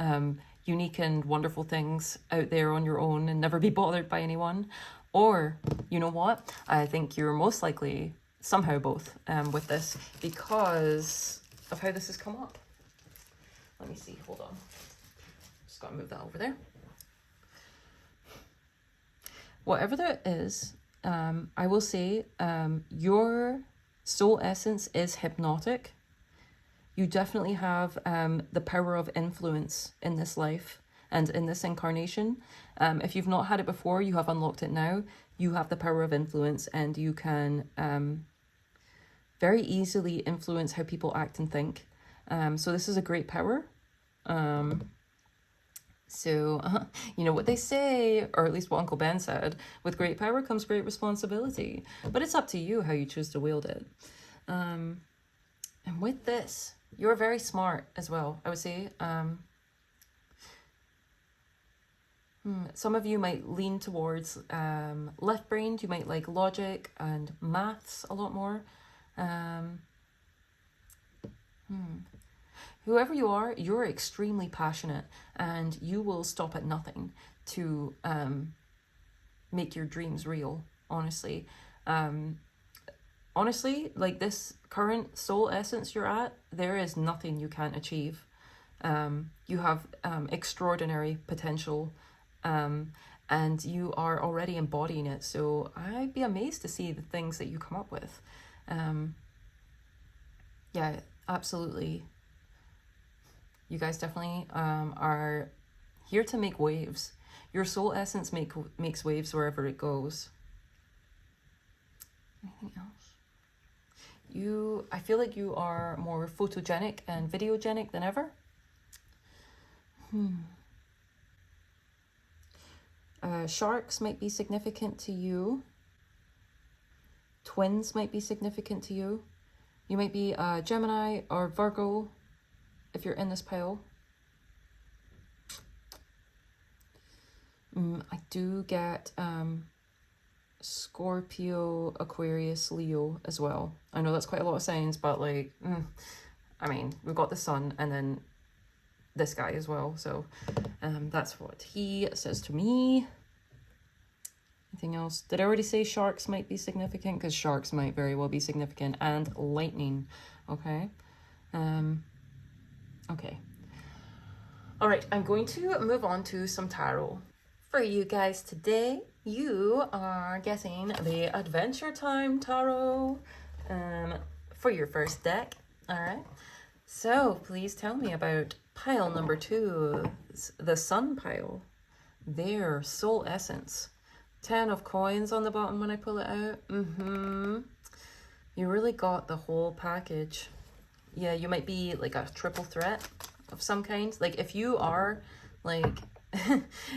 unique and wonderful things out there on your own and never be bothered by anyone. Or, you know what? I think you're most likely somehow both with this, because of how this has come up. Let me see, hold on. Just gotta move that over there. Whatever that is, I will say your soul essence is hypnotic. You definitely have the power of influence in this life and in this incarnation. If you've not had it before, you have unlocked it now. You have the power of influence, and you can very easily influence how people act and think. So this is a great power. So, you know what they say, or at least what Uncle Ben said, with great power comes great responsibility. But it's up to you how you choose to wield it. And with this, you're very smart as well, I would say. Some of you might lean towards left-brained. You might like logic and maths a lot more. Whoever you are, you're extremely passionate, and you will stop at nothing to make your dreams real, honestly. Honestly, like this current soul essence you're at, there is nothing you can't achieve. You have extraordinary potential, and you are already embodying it. So I'd be amazed to see the things that you come up with. Yeah, absolutely. You guys definitely are here to make waves. Your soul essence makes waves wherever it goes. Anything else? I feel like you are more photogenic and videogenic than ever. Sharks might be significant to you. Twins might be significant to you. You might be Gemini or Virgo if you're in this pile. I do get Scorpio, Aquarius, Leo as well. I know that's quite a lot of signs, but like, I mean, we've got the sun and then this guy as well. So that's what he says to me. Anything else? Did I already say sharks might be significant? Because sharks might very well be significant. And lightning. Okay. Okay. All right, I'm going to move on to some tarot For you guys today, you are getting the Adventure Time Tarot for your first deck. All right. So please tell me about pile number 2, the Sun pile. Their soul essence. 10 of coins on the bottom when I pull it out. You really got the whole package. Yeah, you might be like a triple threat of some kind. Like if you are like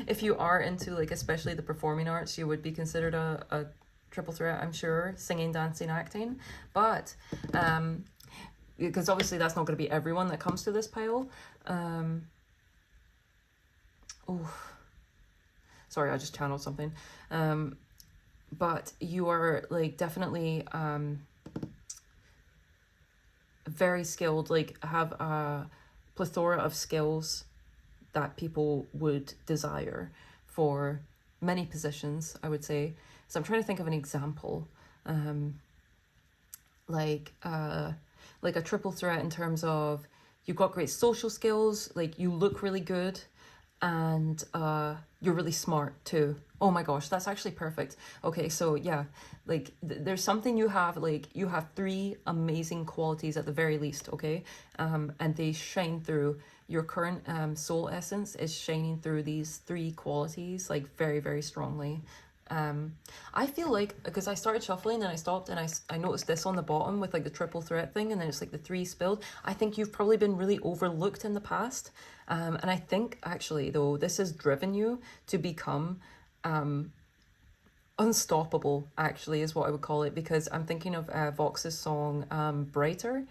if you are into like especially the performing arts, you would be considered a triple threat, I'm sure, singing, dancing, acting. But because obviously that's not going to be everyone that comes to this pile. Sorry, I just channeled something. But you are like definitely very skilled, like have a plethora of skills that people would desire for many positions, I would say. So I'm trying to think of an example. Like a triple threat in terms of you've got great social skills, like you look really good, and you're really smart too. Oh my gosh, that's actually perfect. Okay, so yeah, like there's something you have, like you have 3 amazing qualities at the very least, okay? And they shine through. Your current soul essence is shining through these 3 qualities like very, very strongly. I feel like, because I started shuffling and I stopped and I noticed this on the bottom with like the triple threat thing, and then it's like the 3 spilled. I think you've probably been really overlooked in the past. And I think actually though, this has driven you to become unstoppable, actually, is what I would call it, because I'm thinking of Vox's song Brighter.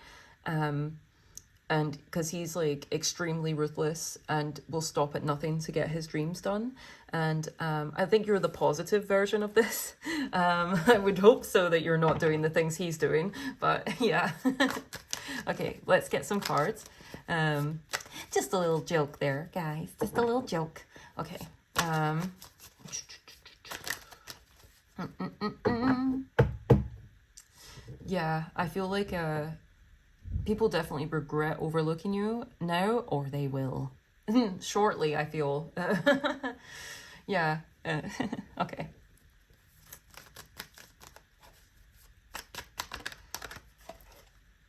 And because he's like extremely ruthless and will stop at nothing to get his dreams done. And I think you're the positive version of this. I would hope so, that you're not doing the things he's doing, but yeah. Okay, let's get some cards. Just a little joke there, guys, just a little joke. Okay. Yeah, I feel like people definitely regret overlooking you now, or they will shortly, I feel. Yeah. Okay.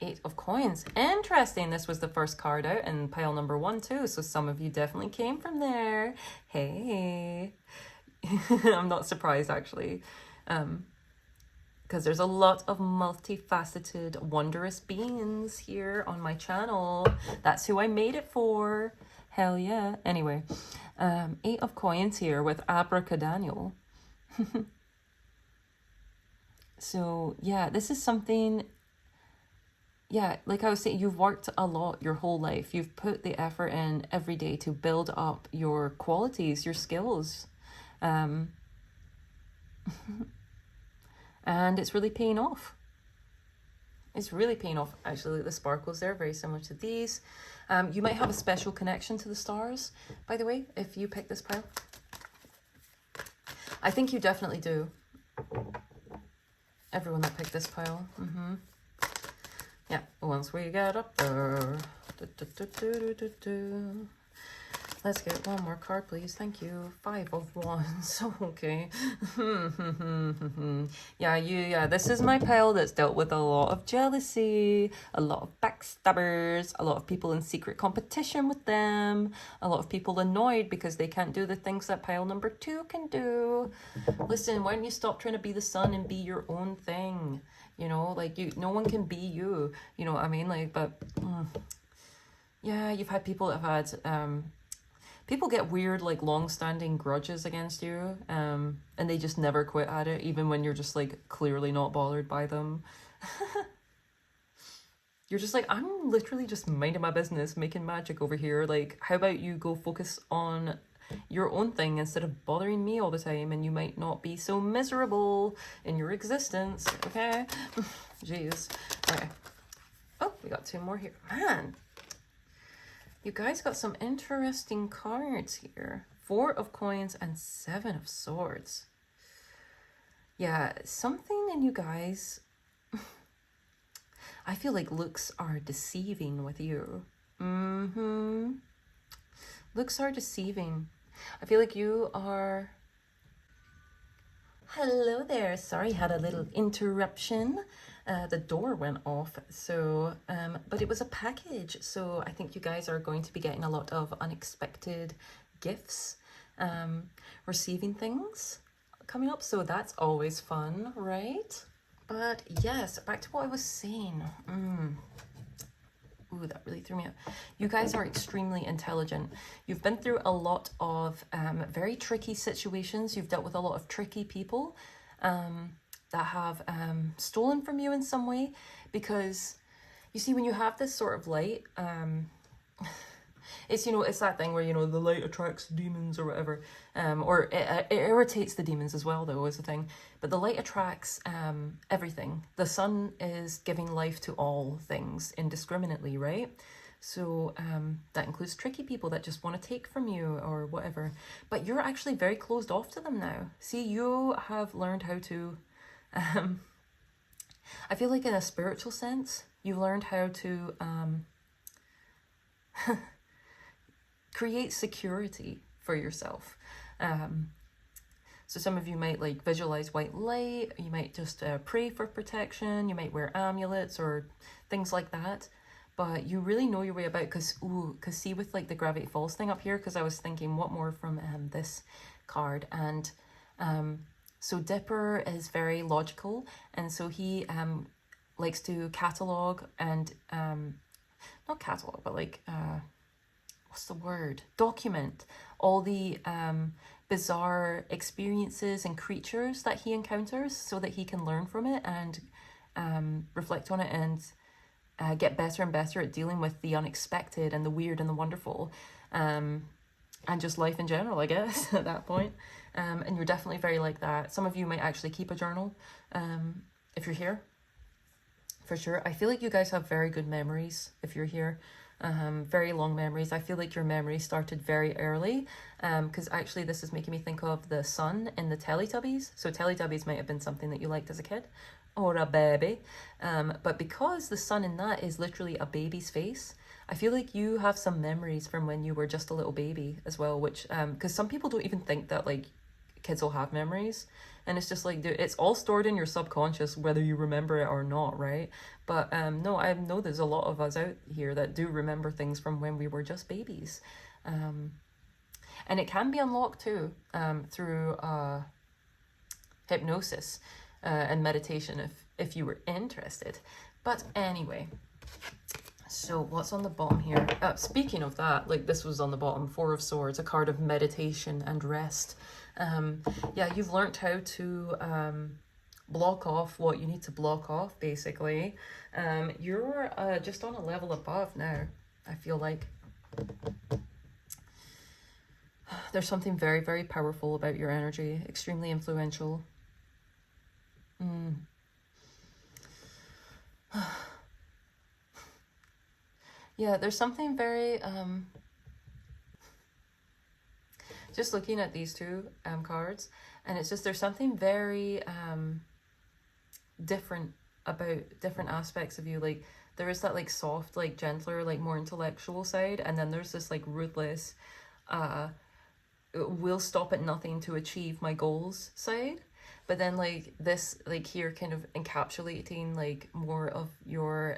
Eight of coins. Interesting. This was the first card out in pile number 1 too, so some of you definitely came from there. Hey. I'm not surprised, actually. Because there's a lot of multifaceted, wondrous beings here on my channel. That's who I made it for. Hell yeah. Anyway, 8 of coins here with Abracadaniel. So yeah, this is something, yeah, like I was saying, you've worked a lot your whole life. You've put the effort in every day to build up your qualities, your skills. And it's really paying off. It's really paying off. Actually, the sparkles there, very similar to these. You might have a special connection to the stars, by the way, if you pick this pile. I think you definitely do. Everyone that picked this pile. Yeah, once we get up there. Let's get one more card, please. Thank you. 5 of wands. Okay. Yeah, this is my pile that's dealt with a lot of jealousy, a lot of backstabbers, a lot of people in secret competition with them, a lot of people annoyed because they can't do the things that pile number 2 can do. Listen, why don't you stop trying to be the sun and be your own thing? You know, like no one can be you. You know what I mean? Like, but yeah, you've had people that have had people get weird, like, long-standing grudges against you, and they just never quit at it, even when you're just, like, clearly not bothered by them. You're just like, I'm literally just minding my business, making magic over here. Like, how about you go focus on your own thing instead of bothering me all the time, and you might not be so miserable in your existence, okay? Jeez. Okay. Oh, we got 2 more here. Man! You guys got some interesting cards here. 4 of coins and 7 of swords. Yeah, something in you guys... I feel like looks are deceiving with you. Looks are deceiving. I feel like you are... Hello there. Sorry, had a little interruption. The door went off, so but it was a package, so I think you guys are going to be getting a lot of unexpected gifts, receiving things coming up, so that's always fun, right? But yes, back to what I was saying. Ooh, that really threw me out. You guys are extremely intelligent. You've been through a lot of very tricky situations. You've dealt with a lot of tricky people that have stolen from you in some way. Because, you see, when you have this sort of light, it's, you know, it's that thing where, you know, the light attracts demons or whatever. Or it irritates the demons as well, though, is the thing. But the light attracts everything. The sun is giving life to all things indiscriminately, right? So that includes tricky people that just want to take from you or whatever. But you're actually very closed off to them now. See, you have learned how to... I feel like in a spiritual sense, you've learned how to create security for yourself. So some of you might like visualize white light, you might just pray for protection, you might wear amulets or things like that. But you really know your way about, because see, with like the Gravity Falls thing up here, because I was thinking what more from this card. And so Dipper is very logical, and so he likes to catalog and not catalog, but like what's the word? Document all the bizarre experiences and creatures that he encounters, so that he can learn from it and reflect on it and get better and better at dealing with the unexpected and the weird and the wonderful, and just life in general, I guess, at that point. And you're definitely very like that. Some of you might actually keep a journal if you're here, for sure. I feel like you guys have very good memories if you're here. Very long memories. I feel like your memory started very early, because actually this is making me think of the sun in the Teletubbies. So Teletubbies might have been something that you liked as a kid or a baby, but because the sun in that is literally a baby's face, I feel like you have some memories from when you were just a little baby as well, which because some people don't even think that like kids will have memories, and it's just like, dude, it's all stored in your subconscious whether you remember it or not, right? But no, I know there's a lot of us out here that do remember things from when we were just babies, and it can be unlocked too through hypnosis and meditation if you were interested. But anyway, so what's on the bottom here? Speaking of that, like this was on the bottom, Four of Swords, a card of meditation and rest. Yeah, you've learned how to block off what you need to block off, basically. You're just on a level above now, I feel like. There's something very, very powerful about your energy, extremely influential. Yeah, there's something very just looking at these two cards, and it's just there's something very different about different aspects of you. Like there is that like soft, like gentler, like more intellectual side, and then there's this like ruthless will stop at nothing to achieve my goals side. But then like this, like here, kind of encapsulating like more of your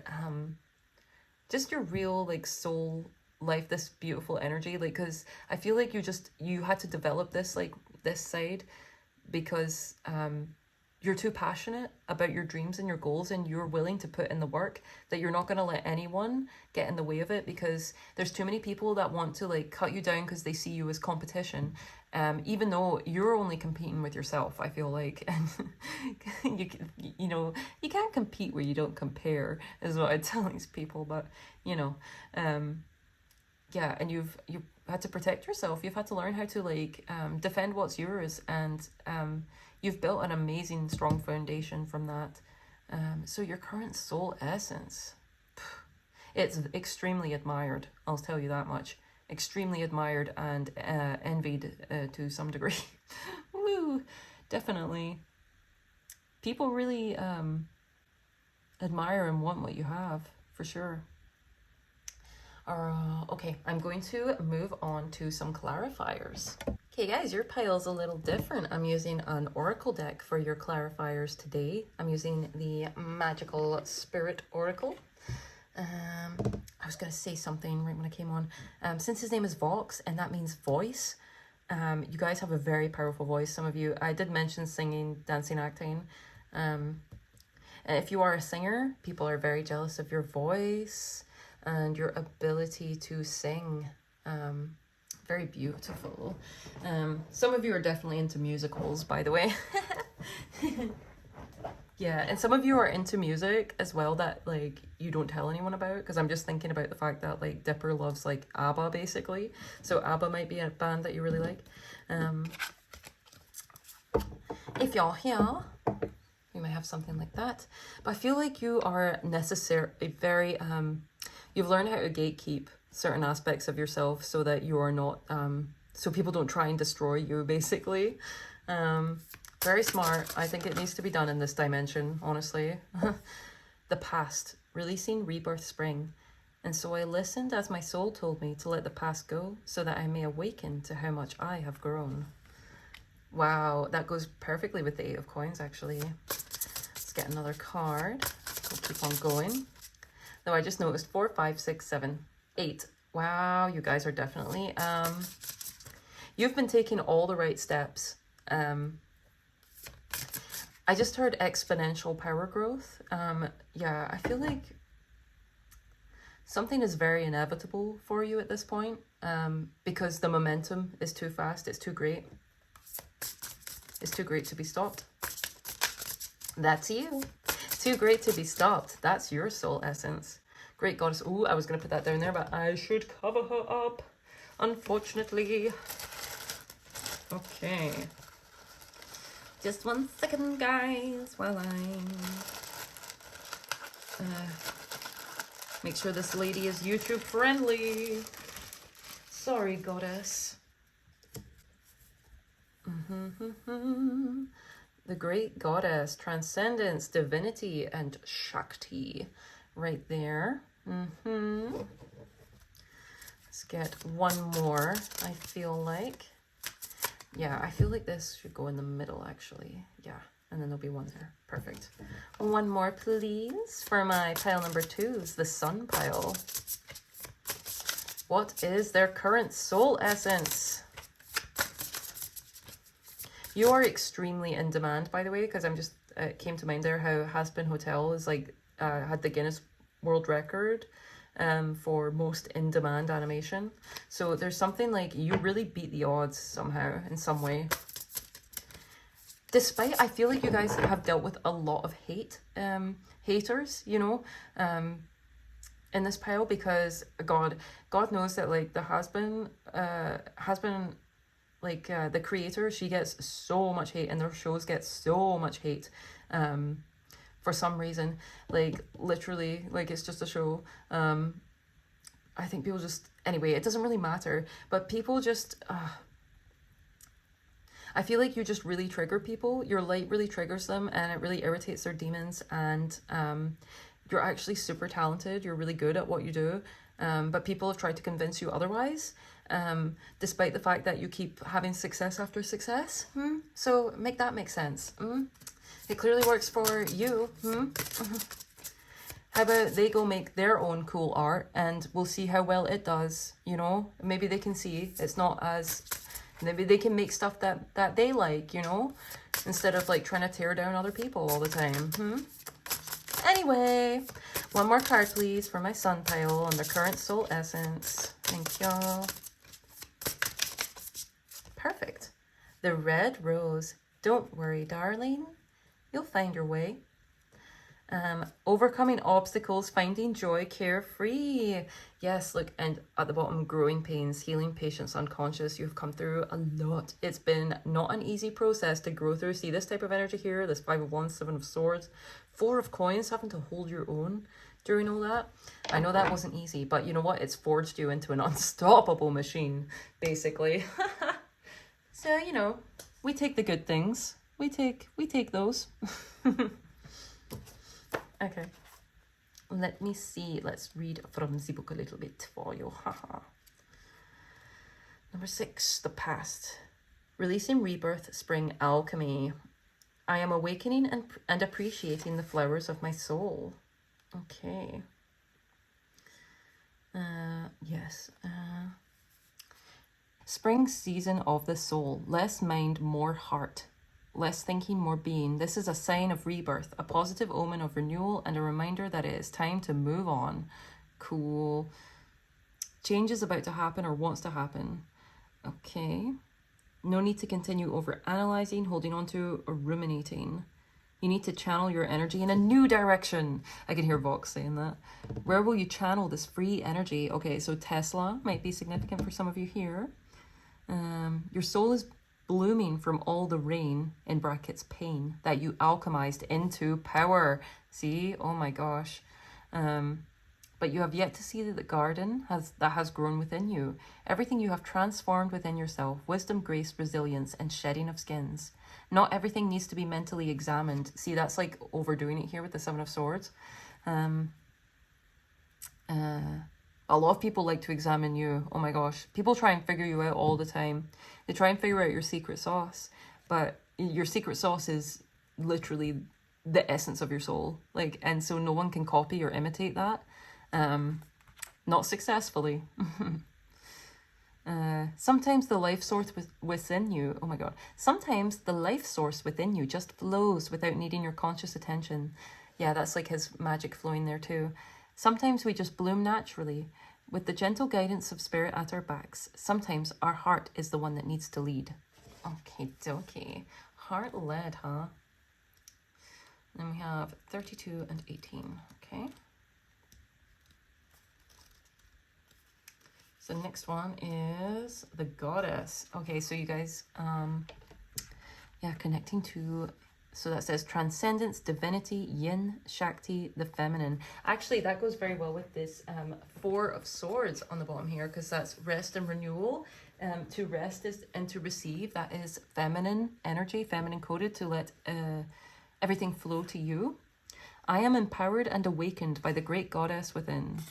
just your real like soul life, this beautiful energy. Like, because I feel like you had to develop this like this side because you're too passionate about your dreams and your goals, and you're willing to put in the work, that you're not going to let anyone get in the way of it, because there's too many people that want to like cut you down because they see you as competition, even though you're only competing with yourself, I feel like. And you know, you can't compete where you don't compare, is what I tell these people. But you know, yeah, and you've had to protect yourself. You've had to learn how to like defend what's yours, and you've built an amazing, strong foundation from that. So your current soul essence, it's extremely admired, I'll tell you that much. Extremely admired and envied to some degree. Woo! Definitely. People really admire and want what you have, for sure. Okay, I'm going to move on to some clarifiers. Okay guys, your pile's a little different. I'm using an oracle deck for your clarifiers today. I'm using the Magical Spirit Oracle. I was going to say something right when I came on. Since his name is Vox, and that means voice, you guys have a very powerful voice. Some of you, I did mention singing, dancing, acting. And if you are a singer, people are very jealous of your voice and your ability to sing. Very beautiful. Some of you are definitely into musicals, by the way. Yeah, and some of you are into music as well that like you don't tell anyone about, because I'm just thinking about the fact that like Dipper loves like ABBA basically. So ABBA might be a band that you really like. If you're here, you might have something like that. But I feel like you are necessarily very you've learned how to gatekeep certain aspects of yourself so that you are not so people don't try and destroy you basically. Very smart. I think it needs to be done in this dimension, honestly. The past, releasing rebirth spring. And so I listened as my soul told me to let the past go so that I may awaken to how much I have grown. Wow, that goes perfectly with the 8 of coins, actually. Let's get another card. We'll keep on going. Though I just noticed 4, 5, 6, 7, 8. Wow, you guys are definitely... you've been taking all the right steps. I just heard exponential power growth. Yeah, I feel like something is very inevitable for you at this point, because the momentum is too fast. It's too great. It's too great to be stopped. That's you. Too great to be stopped. That's your soul essence. Great goddess. Ooh, I was going to put that down there, but I should cover her up, unfortunately. Okay. Just 1 second, guys, while I make sure this lady is YouTube friendly. Sorry, goddess. The great goddess, transcendence, divinity, and Shakti, right there. Let's get one more, I feel like. Yeah, I feel like this should go in the middle, actually. Yeah, and then there'll be one there. Perfect. One more, please, for my pile number 2s, the sun pile. What is their current soul essence? You are extremely in demand, by the way, because I'm just, it came to mind there how Haspin Hotel is like, had the Guinness World Record for most in-demand animation. So there's something like you really beat the odds somehow, in some way. Despite, I feel like you guys have dealt with a lot of haters, you know, in this pile, because God knows that like the husband, like the creator, she gets so much hate, and their shows get so much hate. For some reason, like literally, like it's just a show. I think people just, anyway, it doesn't really matter, but people just, I feel like you just really trigger people. Your light really triggers them, and it really irritates their demons, and you're actually super talented. You're really good at what you do, but people have tried to convince you otherwise, despite the fact that you keep having success after success. So make that make sense. It clearly works for you. How about they go make their own cool art, and we'll see how well it does, you know? Maybe they can see it's not as... Maybe they can make stuff that they like, you know? Instead of like trying to tear down other people all the time. Anyway, one more card, please, for my sun pile on the current soul essence. Thank y'all. Perfect. The red rose. Don't worry, darling. You'll find your way. Overcoming obstacles, finding joy, carefree. Yes, look, and at the bottom, growing pains, healing patience, unconscious. You've come through a lot. It's been not an easy process to grow through. See this type of energy here, this 5 of Wands, 7 of Swords, 4 of Coins, having to hold your own during all that. I know that wasn't easy, but you know what? It's forged you into an unstoppable machine, basically. So, you know, we take the good things. We take those. Okay. Let me see. Let's read from the book a little bit for you. Haha. Number 6, the past. Releasing rebirth, spring, alchemy. I am awakening and appreciating the flowers of my soul. Okay. Yes. Spring season of the soul. Less mind, more heart. Less thinking, more being. This is a sign of rebirth, a positive omen of renewal, and a reminder that it is time to move on. Cool. Change is about to happen or wants to happen. Okay. No need to continue over analyzing, holding on to, or ruminating. You need to channel your energy in a new direction. I can hear Vox saying that. Where will you channel this free energy? Okay, so Tesla might be significant for some of you here. Your soul is blooming from all the rain, in brackets pain, that you alchemized into power. See? Oh my gosh. But you have yet to see the garden that has grown within you. Everything you have transformed within yourself. Wisdom, grace, resilience, and shedding of skins. Not everything needs to be mentally examined. See, that's like overdoing it here with the Seven of Swords. A lot of people like to examine you. Oh my gosh. People try and figure you out all the time. They try and figure out your secret sauce. But your secret sauce is literally the essence of your soul. Like, and so no one can copy or imitate that. Not successfully. Sometimes the life source within you, oh my god, sometimes the life source within you just flows without needing your conscious attention. Yeah, that's like his magic flowing there too. Sometimes we just bloom naturally, with the gentle guidance of spirit at our backs. Sometimes our heart is the one that needs to lead. Okay, dokie. Heart led, huh? Then we have 32 and 18, okay? The next one is the goddess. Okay, so you guys, yeah, connecting to, so that says transcendence, divinity, yin, shakti, the feminine. Actually, that goes very well with this 4 of swords on the bottom here, because that's rest and renewal. To rest is and to receive, that is feminine energy, feminine coded, to let everything flow to you. I am empowered and awakened by the great goddess within.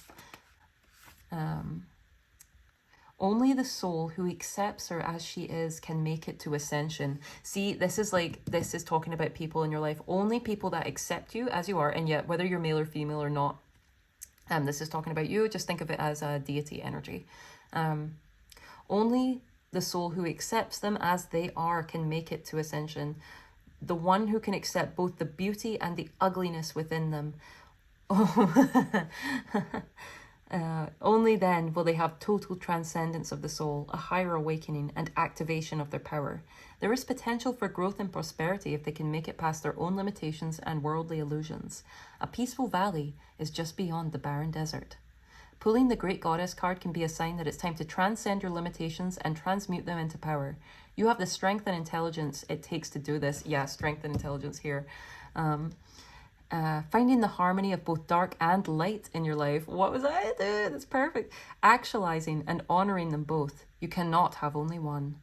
Only the soul who accepts her as she is can make it to ascension. See, this is talking about people in your life. Only people that accept you as you are, and yet whether you're male or female or not, this is talking about you. Just think of it as a deity energy. Only the soul who accepts them as they are can make it to ascension. The one who can accept both the beauty and the ugliness within them. Only then will they have total transcendence of the soul, a higher awakening and activation of their power. There is potential for growth and prosperity if they can make it past their own limitations and worldly illusions. A peaceful valley is just beyond the barren desert. Pulling the Great Goddess card can be a sign that it's time to transcend your limitations and transmute them into power. You have the strength and intelligence it takes to do this. Yeah, strength and intelligence here. Finding the harmony of both dark and light in your life. What was I doing? That's perfect. Actualizing and honoring them both. You cannot have only one.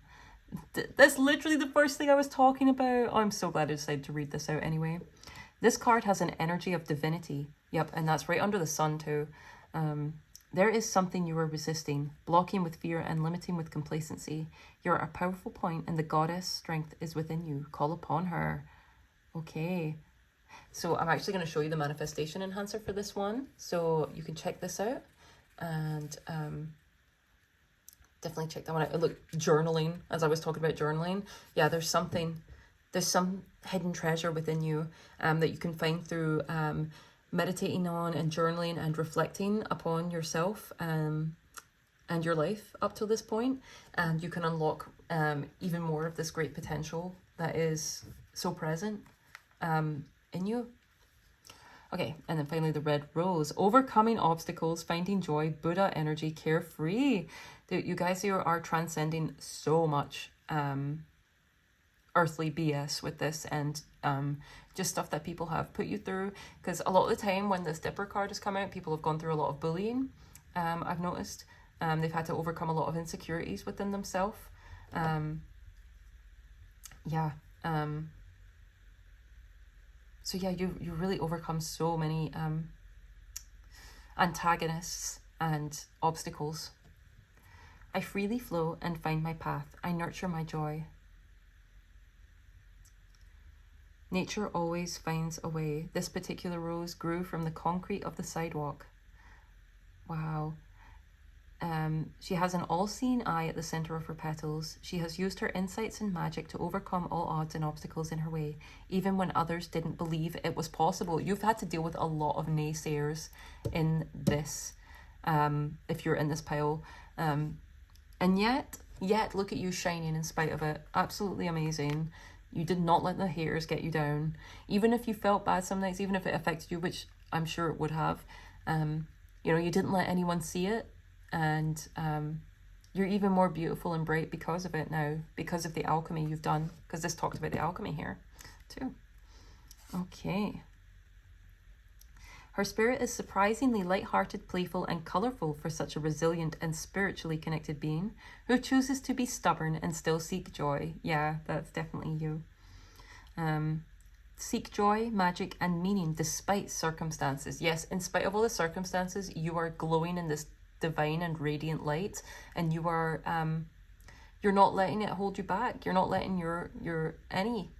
That's literally the first thing I was talking about. Oh, I'm so glad I decided to read this out anyway. This card has an energy of divinity. Yep, and that's right under the sun too. There is something you are resisting, blocking with fear and limiting with complacency. You're at a powerful point and the goddess strength is within you. Call upon her. Okay. So I'm actually going to show you the manifestation enhancer for this one. So you can check this out and definitely check that one out. Look, journaling, as I was talking about journaling. Yeah, there's some hidden treasure within you that you can find through meditating on and journaling and reflecting upon yourself and your life up till this point. And you can unlock even more of this great potential that is so present in you. Okay, and then finally the red rose. Overcoming obstacles, finding joy, Buddha energy, carefree. You guys here are transcending so much earthly BS with this and just stuff that people have put you through. Because a lot of the time when this Dipper card has come out, people have gone through a lot of bullying. I've noticed. They've had to overcome a lot of insecurities within themselves. So yeah, you really overcome so many antagonists and obstacles. I freely flow and find my path. I nurture my joy. Nature always finds a way. This particular rose grew from the concrete of the sidewalk. Wow. She has an all-seeing eye at the center of her petals. She has used her insights and magic to overcome all odds and obstacles in her way, even when others didn't believe it was possible. You've had to deal with a lot of naysayers in this, if you're in this pile. And yet, look at you shining in spite of it. Absolutely amazing. You did not let the haters get you down. Even if you felt bad some nights, even if it affected you, which I'm sure it would have, you didn't let anyone see it. And you're even more beautiful and bright because of it now, because of the alchemy you've done, because this talks about the alchemy here too. Okay. Her spirit is surprisingly light-hearted, playful, and colourful for such a resilient and spiritually connected being who chooses to be stubborn and still seek joy. Yeah, that's definitely you. Seek joy, magic, and meaning despite circumstances. Yes, in spite of all the circumstances, you are glowing in this divine and radiant light, and you are you're not letting it hold you back. You're not letting your any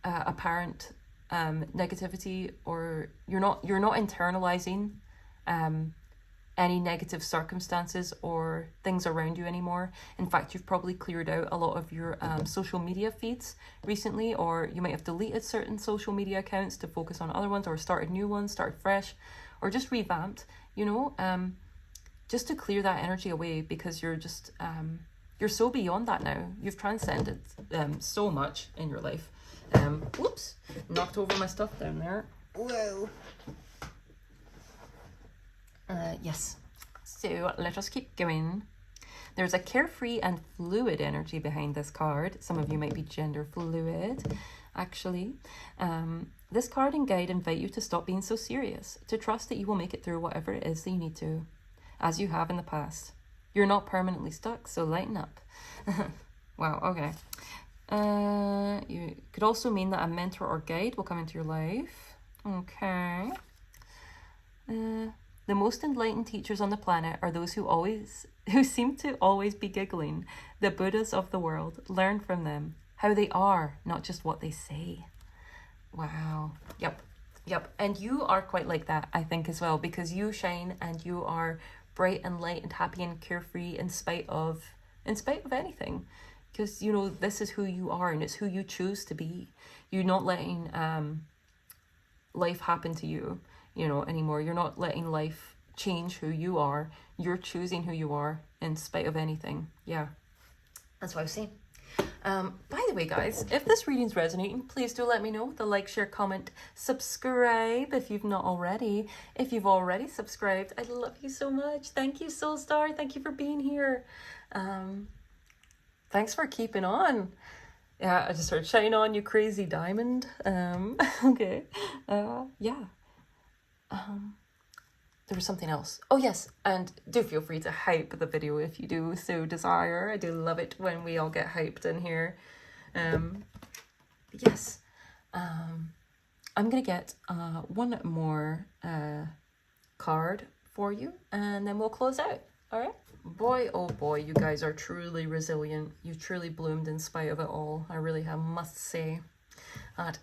apparent negativity, or you're not internalizing any negative circumstances or things around you anymore. In fact, you've probably cleared out a lot of your social media feeds recently, or you might have deleted certain social media accounts to focus on other ones, or started new ones, started fresh, or just revamped, just to clear that energy away, because you're just you're so beyond that now. You've transcended so much in your life. Whoops, knocked over my stuff down there. Whoa. Yes, so let us keep going. There's a carefree and fluid energy behind this card. Some of you might be gender fluid, actually. This card and guide invite you to stop being so serious, to trust that you will make it through whatever it is that you need to, as you have in the past. You're not permanently stuck, so lighten up. Wow, okay. You could also mean that a mentor or guide will come into your life. Okay. The most enlightened teachers on the planet are those who seem to always be giggling. The Buddhas of the world. Learn from them. How they are, not just what they say. Wow. Yep. And you are quite like that, I think, as well, because you shine and you are bright and light and happy and carefree in spite of anything. Because, this is who you are, and it's who you choose to be. You're not letting life happen to you, anymore. You're not letting life change who you are. You're choosing who you are in spite of anything. Yeah, that's what I was saying. By the way, guys, if this reading's resonating, please do let me know. The like, share, comment, subscribe if you've not already. If you've already subscribed, I love you so much. Thank you, Soulstar. Thank you for being here. Thanks for keeping on. Yeah, I just heard shine on, you crazy diamond. Okay. Yeah. There was something else. Oh, yes. And do feel free to hype the video if you do so desire. I do love it when we all get hyped in here. Yes. I'm going to get one more card for you, and then we'll close out. All right? Boy, oh boy, you guys are truly resilient. You truly bloomed in spite of it all. I really must say that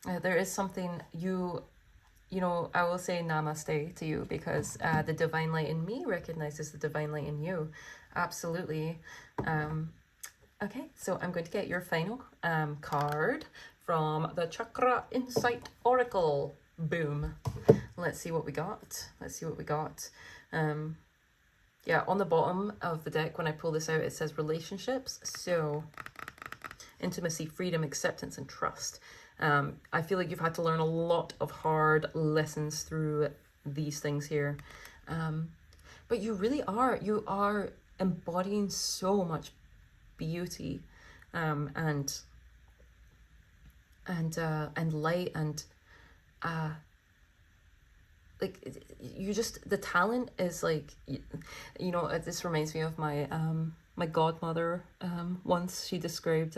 there is something I will say namaste to you, because the divine light in me recognizes the divine light in you. Absolutely. Okay, so I'm going to get your final card from the Chakra Insight Oracle. Boom. Let's see what we got. Yeah, on the bottom of the deck, when I pull this out, it says relationships. So intimacy, freedom, acceptance, and trust. I feel like you've had to learn a lot of hard lessons through these things here. But you really are. You are embodying so much beauty and light, and like you just, the talent is like, this reminds me of my my godmother. Once she described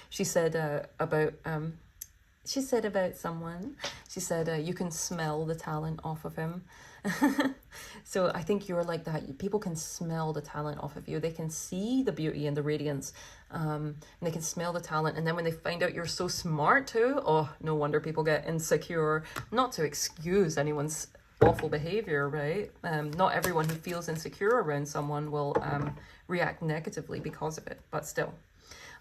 she said about she said about someone, she said, you can smell the talent off of him. So I think you're like that. People can smell the talent off of you. They can see the beauty and the radiance, and they can smell the talent. And then when they find out you're so smart too, oh, no wonder people get insecure. Not to excuse anyone's awful behavior, right? Not everyone who feels insecure around someone will react negatively because of it, but still.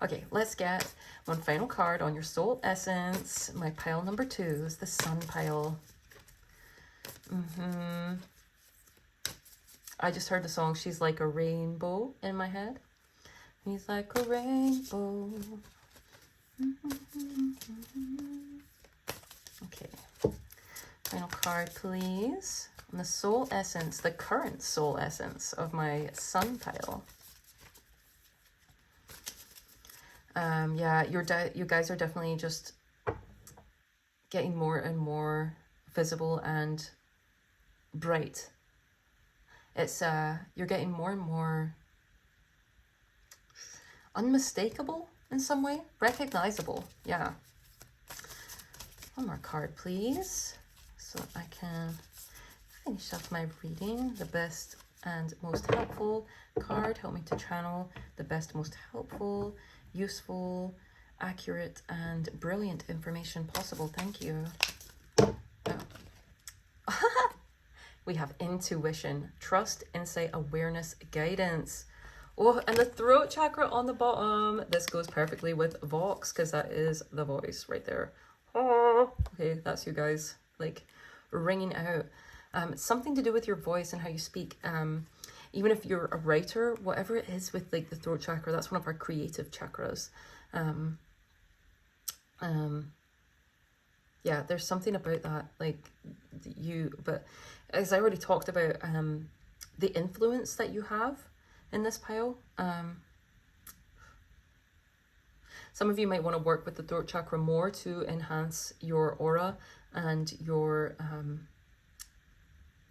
Okay, let's get one final card on your soul essence. My pile number 2 is the sun pile. I just heard the song She's Like a Rainbow in my head. He's like a rainbow. Okay, final card, please. And the soul essence, the current soul essence of my sun pile. Yeah, you guys are definitely just getting more and more visible and bright. It's you're getting more and more unmistakable in some way, recognizable. Yeah. One more card, please, so I can finish off my reading. The best and most helpful card. Help me to channel the best, most helpful, useful, accurate, and brilliant information possible. Thank you. We have intuition, trust, insight, awareness, guidance. Oh, and the throat chakra on the bottom. This goes perfectly with Vox, because that is the voice right there. Oh, okay, that's you guys, like, ringing out. It's something to do with your voice and how you speak. Even if you're a writer, whatever it is with, like, the throat chakra, that's one of our creative chakras. Yeah, there's something about that, like, but as I already talked about, the influence that you have in this pile. Some of you might want to work with the throat chakra more to enhance your aura and your,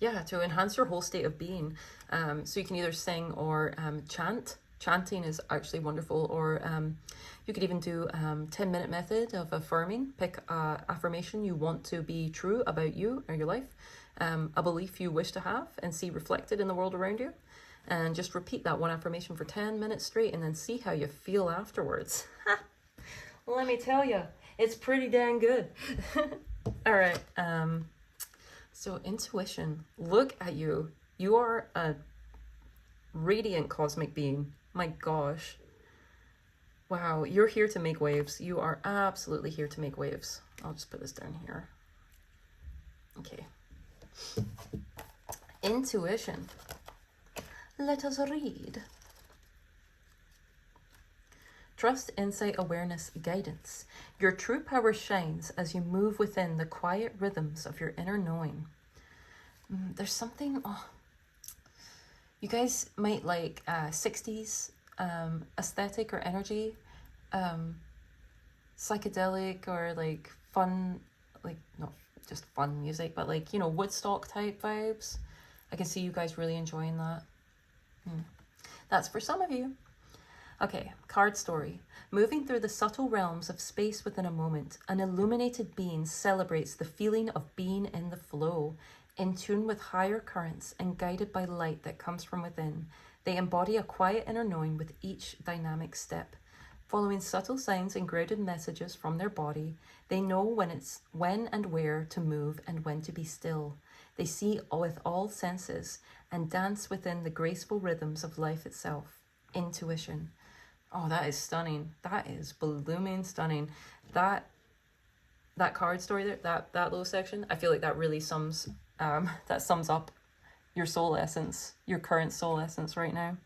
to enhance your whole state of being. So you can either sing or chant. Chanting is actually wonderful, or you could even do 10-minute method of affirming. Pick a affirmation you want to be true about you or your life, a belief you wish to have and see reflected in the world around you, and just repeat that one affirmation for 10 minutes straight, and then see how you feel afterwards. Let me tell you, it's pretty dang good. All right, so intuition, look at you. You are a radiant cosmic being. My gosh. Wow, you're here to make waves. You are absolutely here to make waves. I'll just put this down here. Okay. Intuition. Let us read. Trust, insight, awareness, guidance. Your true power shines as you move within the quiet rhythms of your inner knowing. There's something... Oh, you guys might like 60s aesthetic or energy, psychedelic or like fun, like not just fun music, but like, you know, Woodstock type vibes. I can see you guys really enjoying that. That's for some of you. Okay, card story. Moving through the subtle realms of space within a moment, an illuminated being celebrates the feeling of being in the flow, in tune with higher currents and guided by light that comes from within. They embody a quiet inner knowing with each dynamic step. Following subtle signs and grounded messages from their body, they know when and where to move and when to be still. They see with all senses and dance within the graceful rhythms of life itself. Intuition. Oh, that is stunning. That is blooming stunning. That card story there, that little section, I feel like that really sums up your soul essence, your current soul essence right now.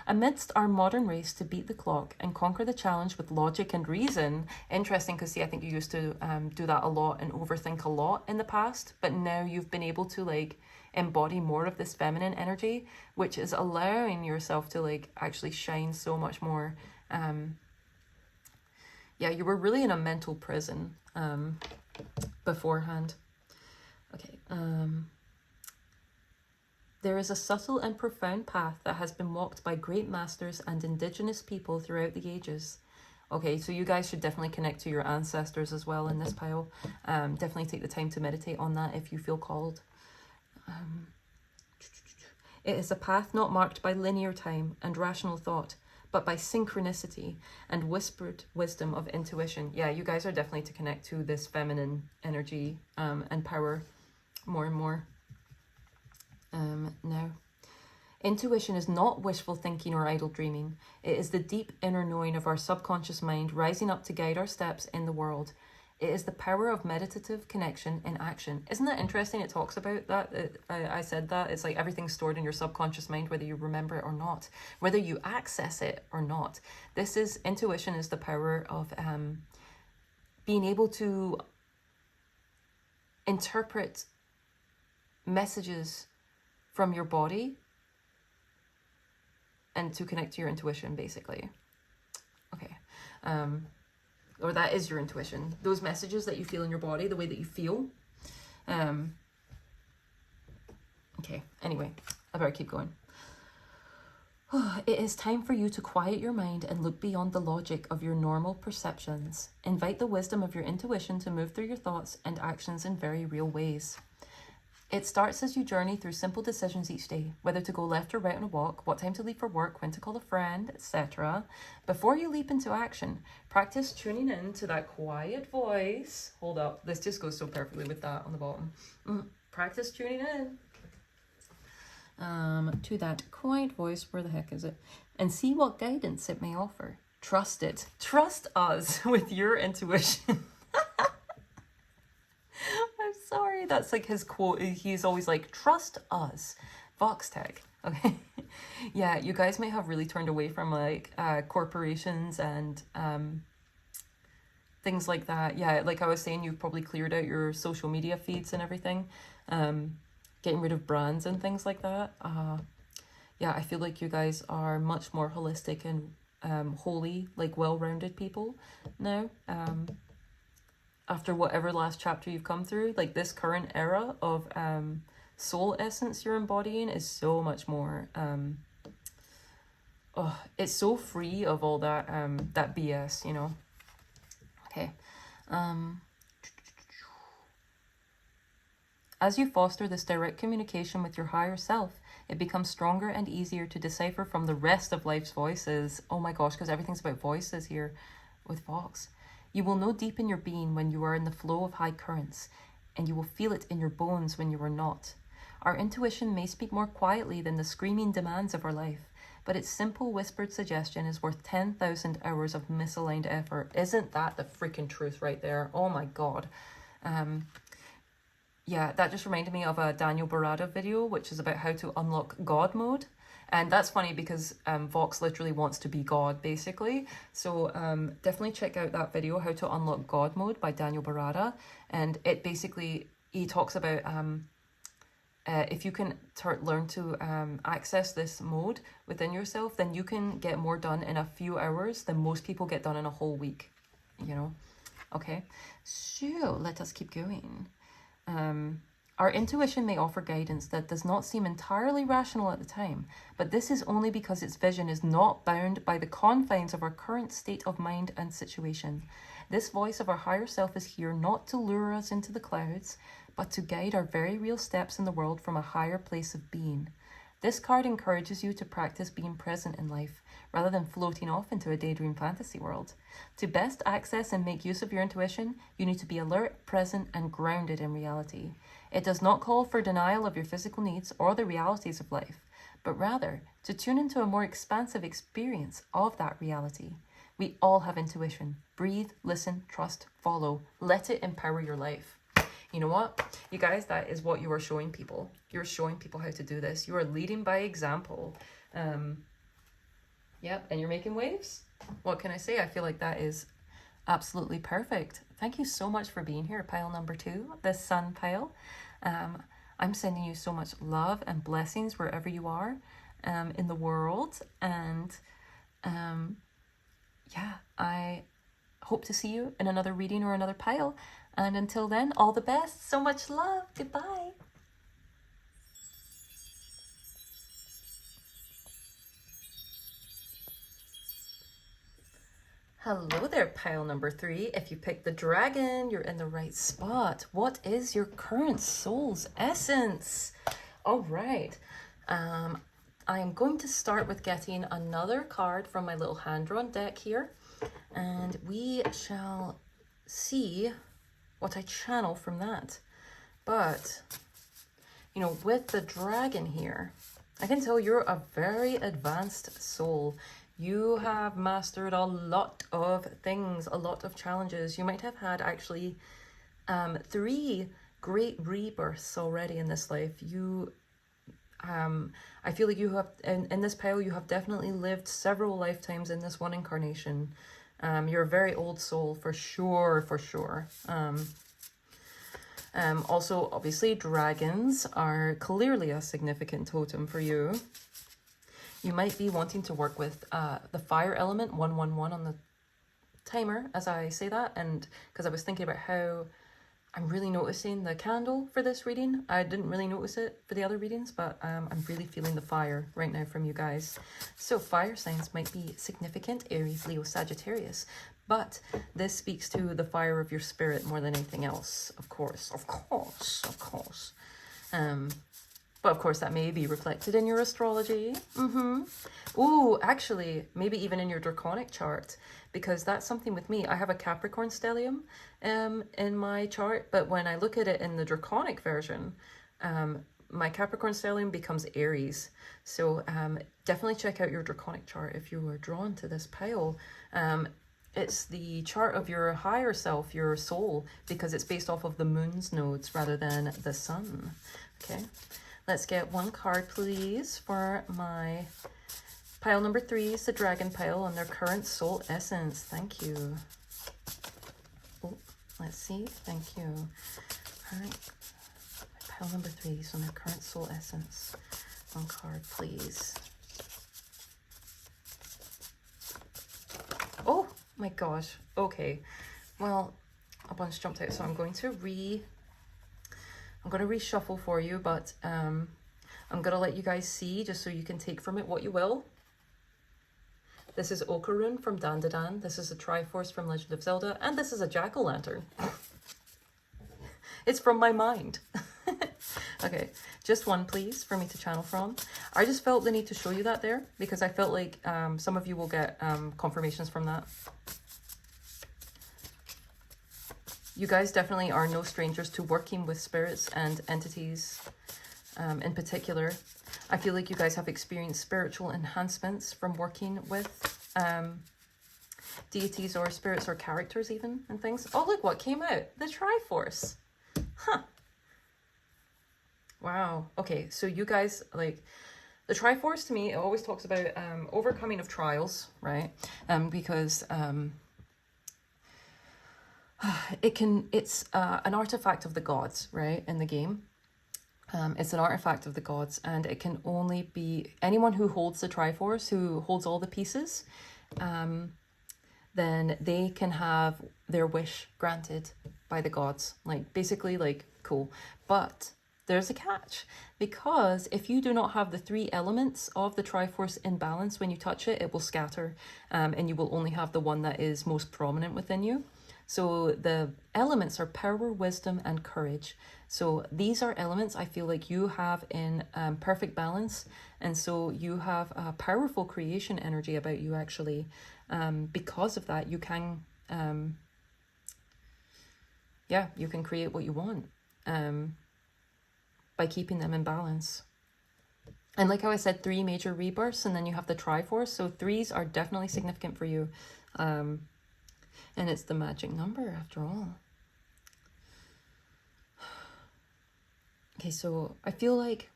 Amidst our modern race to beat the clock and conquer the challenge with logic and reason. Interesting, because see, I think you used to do that a lot and overthink a lot in the past, but now you've been able to like embody more of this feminine energy, which is allowing yourself to like actually shine so much more. Yeah, you were really in a mental prison beforehand. Okay. There is a subtle and profound path that has been walked by great masters and indigenous people throughout the ages. Okay, so you guys should definitely connect to your ancestors as well in this pile. Definitely take the time to meditate on that if you feel called. It is a path not marked by linear time and rational thought, but by synchronicity and whispered wisdom of intuition. Yeah, you guys are definitely to connect to this feminine energy and power more and more now. Intuition is not wishful thinking or idle dreaming. It is the deep inner knowing of our subconscious mind rising up to guide our steps in the world. It is the power of meditative connection in action. Isn't that interesting? It talks about that. I said that. It's like everything's stored in your subconscious mind, whether you remember it or not, whether you access it or not. Intuition is the power of being able to interpret messages from your body and to connect to your intuition, basically. Okay. Or that is your intuition. Those messages that you feel in your body, the way that you feel. Okay, anyway, I better keep going. It is time for you to quiet your mind and look beyond the logic of your normal perceptions. Invite the wisdom of your intuition to move through your thoughts and actions in very real ways. It starts as you journey through simple decisions each day, whether to go left or right on a walk, what time to leave for work, when to call a friend, etc. Before you leap into action, practice tuning in to that quiet voice. Hold up, this just goes so perfectly with that on the bottom. Practice tuning in to that quiet voice. Where the heck is it? And see what guidance it may offer. Trust it. Trust us with your intuition. I'm sorry, that's like his quote. He's always like, trust us, Vox Tech. Okay. Yeah, you guys may have really turned away from like corporations and things like that. Yeah, like I was saying, you've probably cleared out your social media feeds and everything, getting rid of brands and things like that. Yeah, I feel like you guys are much more holistic and holy, like well-rounded people now. After whatever last chapter you've come through, like this current era of soul essence you're embodying is so much more it's so free of all that that BS, you know. Okay. As you foster this direct communication with your higher self, it becomes stronger and easier to decipher from the rest of life's voices. Oh my gosh, because everything's about voices here with Vox. You will know deep in your being when you are in the flow of high currents, and you will feel it in your bones when you are not. Our intuition may speak more quietly than the screaming demands of our life, but its simple whispered suggestion is worth 10,000 hours of misaligned effort. Isn't that the freaking truth right there? Oh my god. Yeah, that just reminded me of a Daniel Barada video, which is about how to unlock God mode. And that's funny because Vox literally wants to be God, basically. So definitely check out that video, How to Unlock God Mode by Daniel Barada. And it basically, he talks about if you can learn to access this mode within yourself, then you can get more done in a few hours than most people get done in a whole week, you know? Okay, so let us keep going. Our intuition may offer guidance that does not seem entirely rational at the time, but this is only because its vision is not bound by the confines of our current state of mind and situation. This voice of our higher self is here not to lure us into the clouds, but to guide our very real steps in the world from a higher place of being. This card encourages you to practice being present in life, rather than floating off into a daydream fantasy world. To best access and make use of your intuition, you need to be alert, present, and grounded in reality. It does not call for denial of your physical needs or the realities of life, but rather to tune into a more expansive experience of that reality. We all have intuition. Breathe, listen, trust, follow. Let it empower your life. You know what? You guys, that is what you are showing people. You're showing people how to do this. You are leading by example. Yep, and you're making waves. What can I say? I feel like that is absolutely perfect. Thank you so much for being here, pile number 2, the sun pile. I'm sending you so much love and blessings wherever you are in the world. And yeah, I hope to see you in another reading or another pile. And until then, all the best. So much love. Goodbye. Hello there, pile number 3. If you picked the dragon, you're in the right spot. What is your current soul's essence? All right. I am going to start with getting another card from my little hand-drawn deck here, and we shall see what I channel from that. But, you know, with the dragon here, I can tell you're a very advanced soul. You have mastered a lot of things, a lot of challenges. You might have had actually 3 great rebirths already in this life. I feel like you have, in this pile, you have definitely lived several lifetimes in this one incarnation. You're a very old soul, for sure, for sure. Also, obviously, dragons are clearly a significant totem for you. You might be wanting to work with the fire element, 111 on the timer as I say that, and because I was thinking about how I'm really noticing the candle for this reading. I didn't really notice it for the other readings, but I'm really feeling the fire right now from you guys. So fire signs might be significant, Aries, Leo, Sagittarius, but this speaks to the fire of your spirit more than anything else, of course, of course, of course. But of course that may be reflected in your astrology. Ooh, actually, maybe even in your draconic chart, because that's something with me. I have a Capricorn stellium in my chart, but when I look at it in the draconic version, my Capricorn stellium becomes Aries. So definitely check out your draconic chart if you were drawn to this pile. It's the chart of your higher self, your soul, because it's based off of the moon's nodes rather than the sun. Okay. Let's get one card, please, for my pile number 3 is the dragon pile on their current soul essence. Thank you. Oh, let's see. Thank you. All right. Pile number 3 is on their current soul essence. One card, please. Oh my gosh. Okay. Well, a bunch jumped out, so I'm going to reshuffle for you, but I'm going to let you guys see, just so you can take from it what you will. This is Okarun from Dandadan. This is a Triforce from Legend of Zelda. And this is a Jack-o'-lantern. It's from my mind. Okay, just one, please, for me to channel from. I just felt the need to show you that there, because I felt like some of you will get confirmations from that. You guys definitely are no strangers to working with spirits and entities in particular. I feel like you guys have experienced spiritual enhancements from working with deities or spirits or characters even and things. Oh, look what came out. The Triforce. Huh. Wow. Okay, so you guys, like, the Triforce to me, it always talks about overcoming of trials, right? Because it's an artifact of the gods, right, in the game. It's an artifact of the gods, and it can only be anyone who holds the Triforce, who holds all the pieces, then they can have their wish granted by the gods. Like, basically, like, cool. But there's a catch, because if you do not have the 3 elements of the Triforce in balance when you touch it, it will scatter, and you will only have the one that is most prominent within you. So the elements are power, wisdom, and courage. So these are elements I feel like you have in perfect balance. And so you have a powerful creation energy about you, actually. Because of that, you can, you can create what you want by keeping them in balance. And like how I said, 3 major rebirths, and then you have the Triforce. So 3s are definitely significant for you. And it's the magic number after all. Okay, so I feel like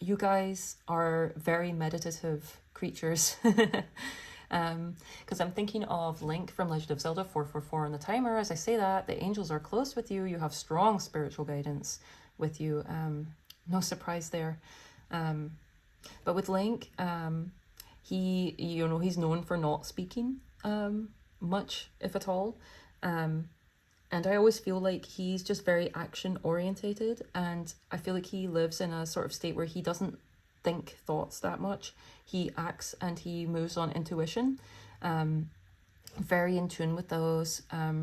you guys are very meditative creatures. Because I'm thinking of Link from Legend of Zelda 444 on the timer. As I say that, the angels are close with you. You have strong spiritual guidance with you. No surprise there. But with Link, he's known for not speaking much, if at all. And I always feel like he's just very action orientated, and I feel like he lives in a sort of state where he doesn't think thoughts that much. He acts and he moves on intuition. very in tune with those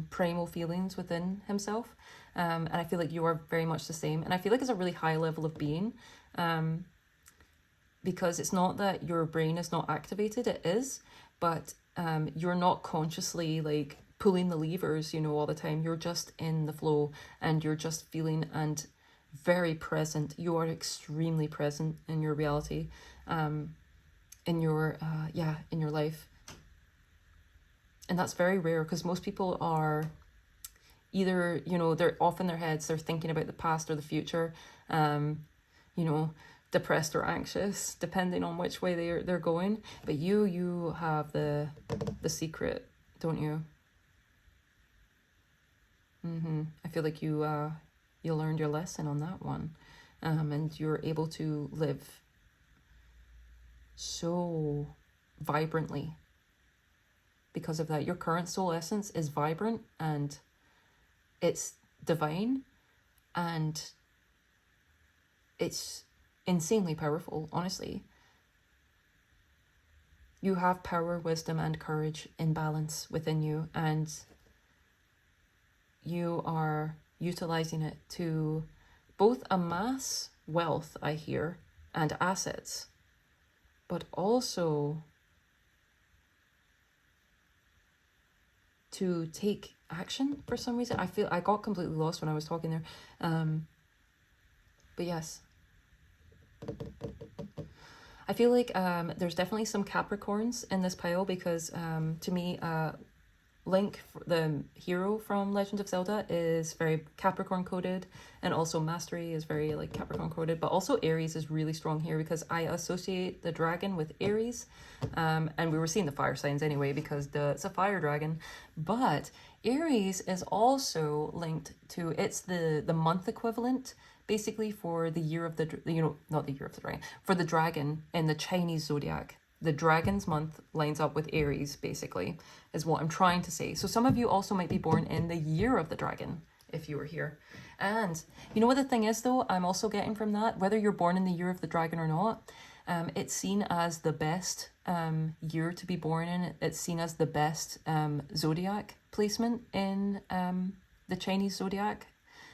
primal feelings within himself. And I feel like you are very much the same. And I feel like it's a really high level of being, because it's not that your brain is not activated, it is, but you're not consciously like pulling the levers, you know, all the time. You're just in the flow and you're just feeling and very present. You are extremely present in your reality, in your in your life. And that's very rare, because most people are either, you know, they're off in their heads, they're thinking about the past or the future, you know, depressed or anxious, depending on which way they're going. But you have the secret, don't you? I feel like you learned your lesson on that one, and you're able to live so vibrantly because of that. Your current soul essence is vibrant and it's divine, and it's insanely powerful, honestly. You have power, wisdom, and courage in balance within you, and you are utilizing it to both amass wealth, I hear, and assets, but also to take action for some reason. I feel I got completely lost when I was talking there. But yes, I feel like there's definitely some Capricorns in this pile, because to me, Link, the hero from Legend of Zelda, is very Capricorn coded, and also Mastery is very like Capricorn coded, but also Aries is really strong here because I associate the dragon with Aries, and we were seeing the fire signs anyway because it's a fire dragon, but Aries is also linked to, it's the month equivalent basically for the year of the, you know, not the year of the dragon, for the dragon in the Chinese zodiac. The dragon's month lines up with Aries, basically, is what I'm trying to say. So some of you also might be born in the year of the dragon, if you were here. And you know what the thing is, though, I'm also getting from that, whether you're born in the year of the dragon or not, it's seen as the best year to be born in. It's seen as the best zodiac placement in the Chinese zodiac.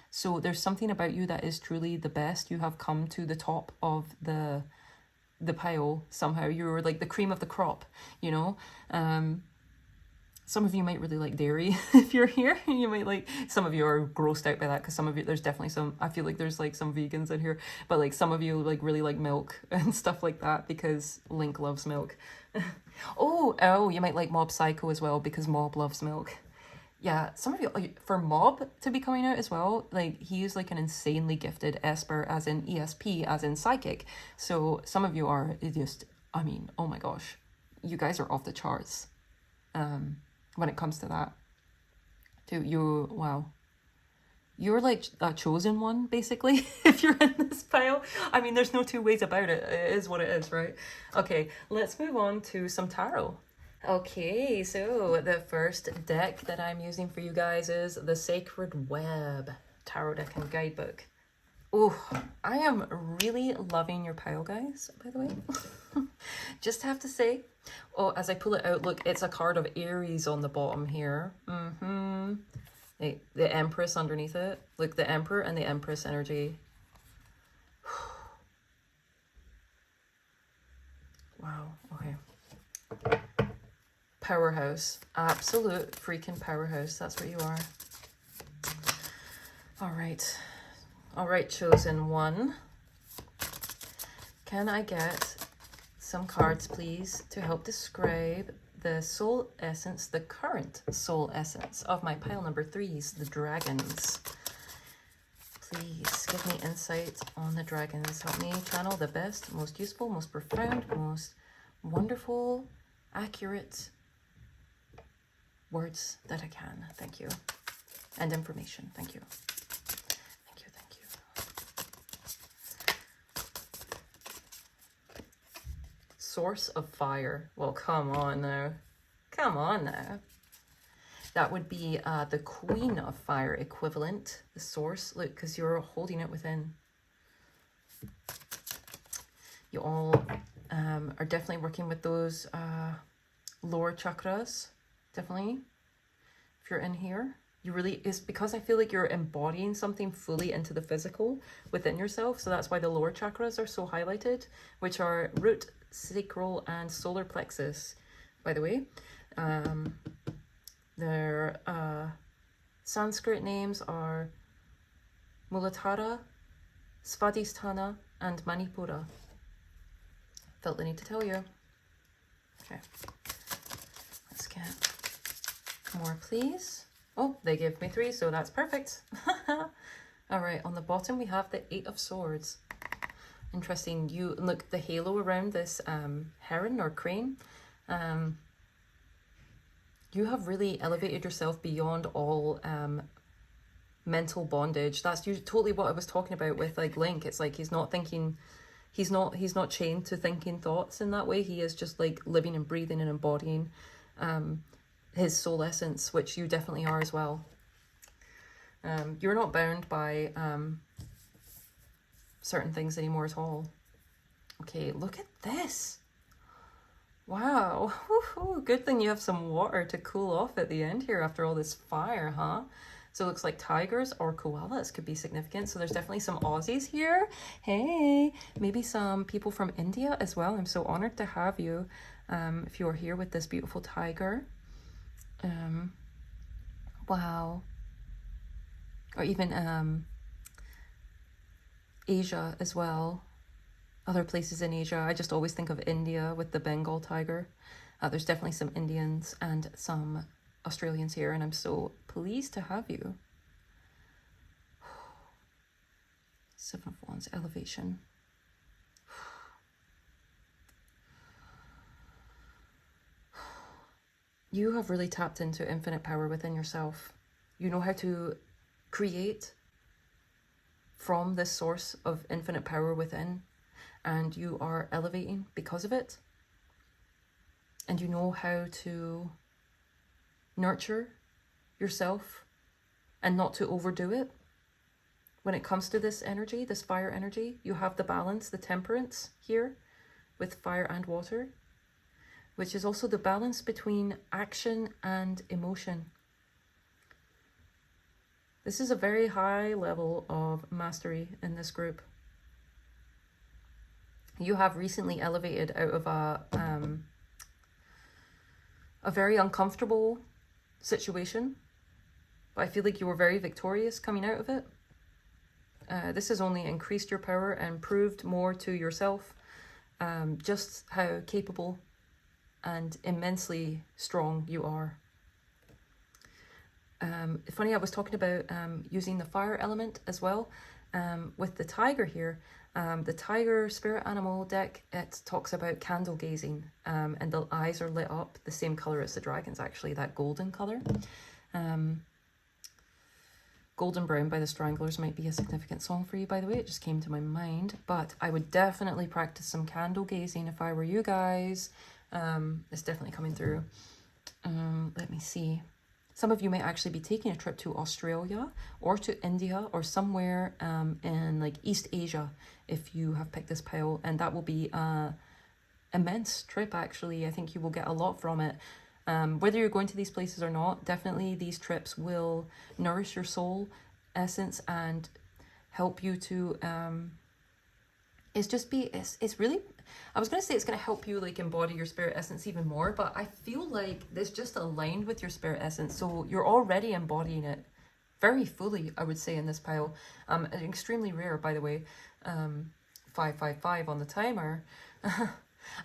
So there's something about you that is truly the best. You have come to the top of the pile somehow. You're like the cream of the crop, you know. Some of you might really like dairy if you're here. You might like, some of you are grossed out by that because some of you, there's definitely some, I feel like there's like some vegans in here, but like some of you like really like milk and stuff like that because Link loves milk. oh, you might like Mob Psycho as well because Mob loves milk. Yeah, some of you, for Mob to be coming out as well, like, he is like an insanely gifted Esper, as in ESP, as in psychic. So some of you are just, I mean, oh my gosh, you guys are off the charts when it comes to that. Wow. You're like a chosen one, basically, if you're in this pile. I mean, there's no two ways about it. It is what it is, right? Okay, let's move on to some tarot. Okay, so the first deck that I'm using for you guys is the Sacred Web Tarot Deck and Guidebook. Oh, I am really loving your pile, guys, by the way. Just have to say. Oh, as I pull it out, look, it's a card of Aries on the bottom here. The Empress underneath it. Look, the Emperor and the Empress energy. Wow, okay. Powerhouse. Absolute freaking powerhouse. That's what you are. All right. All right, chosen one. Can I get some cards, please, to help describe the soul essence, the current soul essence of my pile number 3s, the dragons? Please give me insight on the dragons. Help me channel the best, most useful, most profound, most wonderful, accurate words that I can. Thank you. And information. Thank you. Thank you. Thank you. Source of fire. Well, come on now. Come on now. That would be the Queen of Fire equivalent. The source. Look, because you're holding it within. You all are definitely working with those lower chakras. Definitely, if you're in here, you really, it's because I feel like you're embodying something fully into the physical within yourself. So that's why the lower chakras are so highlighted, which are root, sacral, and solar plexus, by the way. Their Sanskrit names are Muladhara, Svadhisthana, and Manipura. Felt the need to tell you. Okay, let's get more, please. Oh, they gave me 3, so that's perfect. All right, on the bottom we have the 8 of Swords. Interesting. You look, the halo around this heron or crane. You have really elevated yourself beyond all mental bondage. That's totally what I was talking about with like Link. It's like he's not thinking, he's not chained to thinking thoughts in that way. He is just like living and breathing and embodying his soul essence, which you definitely are as well. You're not bound by certain things anymore at all. Okay, look at this. Wow. Woo-hoo. Good thing you have some water to cool off at the end here after all this fire, huh? So it looks like tigers or koalas could be significant. So there's definitely some Aussies here. Hey, maybe some people from India as well. I'm so honored to have you if you're here with this beautiful tiger. Wow. Or even Asia as well. Other places in Asia. I just always think of India with the Bengal tiger. There's definitely some Indians and some Australians here, and I'm so pleased to have you. 7 of Wands, elevation. You have really tapped into infinite power within yourself. You know how to create from this source of infinite power within, and you are elevating because of it. And you know how to nurture yourself and not to overdo it. When it comes to this energy, this fire energy, you have the balance, the temperance here with fire and water, which is also the balance between action and emotion. This is a very high level of mastery in this group. You have recently elevated out of a very uncomfortable situation, but I feel like you were very victorious coming out of it. This has only increased your power and proved more to yourself just how capable and immensely strong you are. Funny, I was talking about using the fire element as well with the tiger here. The tiger spirit animal deck, it talks about candle gazing, and the eyes are lit up the same color as the dragons, actually, that golden color. Golden Brown by the Stranglers might be a significant song for you, by the way. It just came to my mind. But I would definitely practice some candle gazing if I were you guys. It's definitely coming through. Let me see. Some of you may actually be taking a trip to Australia or to India or somewhere in like East Asia if you have picked this pile. And that will be an immense trip, actually. I think you will get a lot from it. Whether you're going to these places or not, definitely these trips will nourish your soul essence and help you to it's really, I was going to say it's going to help you like embody your spirit essence even more, but I feel like this just aligned with your spirit essence, so you're already embodying it very fully, I would say, in this pile. Extremely rare, by the way. 555 on the timer.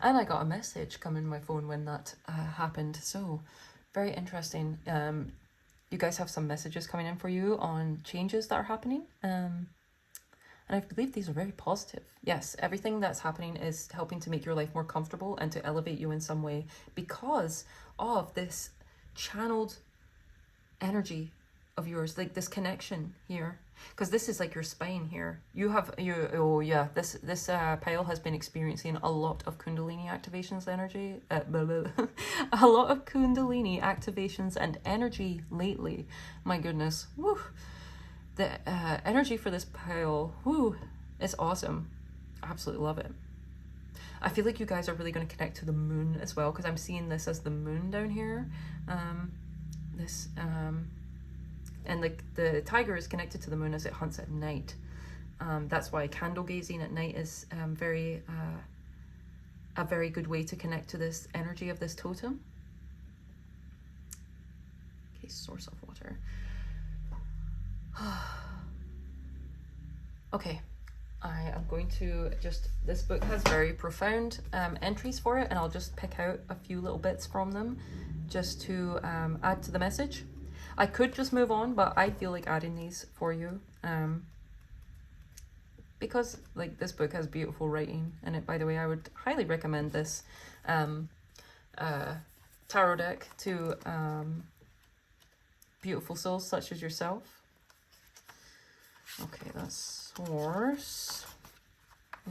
And I got a message come in my phone when that happened. So very interesting. You guys have some messages coming in for you on changes that are happening. And I believe these are very positive. Yes, everything that's happening is helping to make your life more comfortable and to elevate you in some way because of this channeled energy of yours, like this connection here. Because this is like your spine here. This pile has been experiencing a lot of Kundalini activations energy. A lot of Kundalini activations and energy lately. My goodness. Woo. The energy for this pile, woo, it's awesome. Absolutely love it. I feel like you guys are really going to connect to the moon as well, because I'm seeing this as the moon down here. And the tiger is connected to the moon as it hunts at night. That's why candle gazing at night is a very good way to connect to this energy of this totem. Okay, source of water. Okay, I am going to just, this book has very profound entries for it, and I'll just pick out a few little bits from them just to add to the message. I could just move on, but I feel like adding these for you because like this book has beautiful writing in it. By the way, I would highly recommend this tarot deck to beautiful souls such as yourself. Okay, that's source.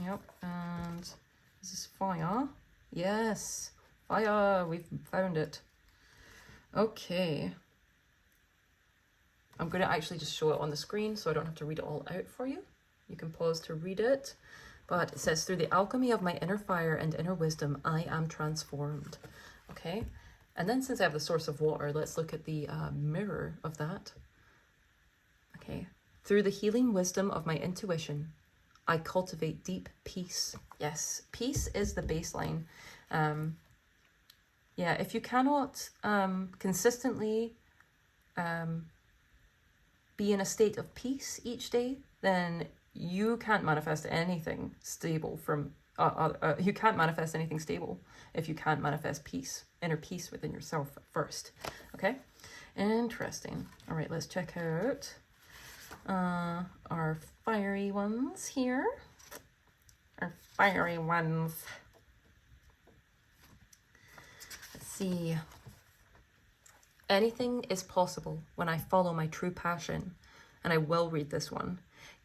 Yep, and is this fire? Yes, fire, we've found it. Okay. I'm going to actually just show it on the screen so I don't have to read it all out for you. You can pause to read it. But it says, through the alchemy of my inner fire and inner wisdom, I am transformed. Okay. And then since I have the source of water, let's look at the mirror of that. Okay. Through the healing wisdom of my intuition, I cultivate deep peace. Yes, peace is the baseline. Yeah, if you cannot consistently be in a state of peace each day, then you can't manifest anything stable from, you can't manifest anything stable if you can't manifest peace, inner peace within yourself first. Okay, interesting. All right, let's check out our fiery ones here. Our fiery ones. Let's see. Anything is possible when I follow my true passion. And I will read this one.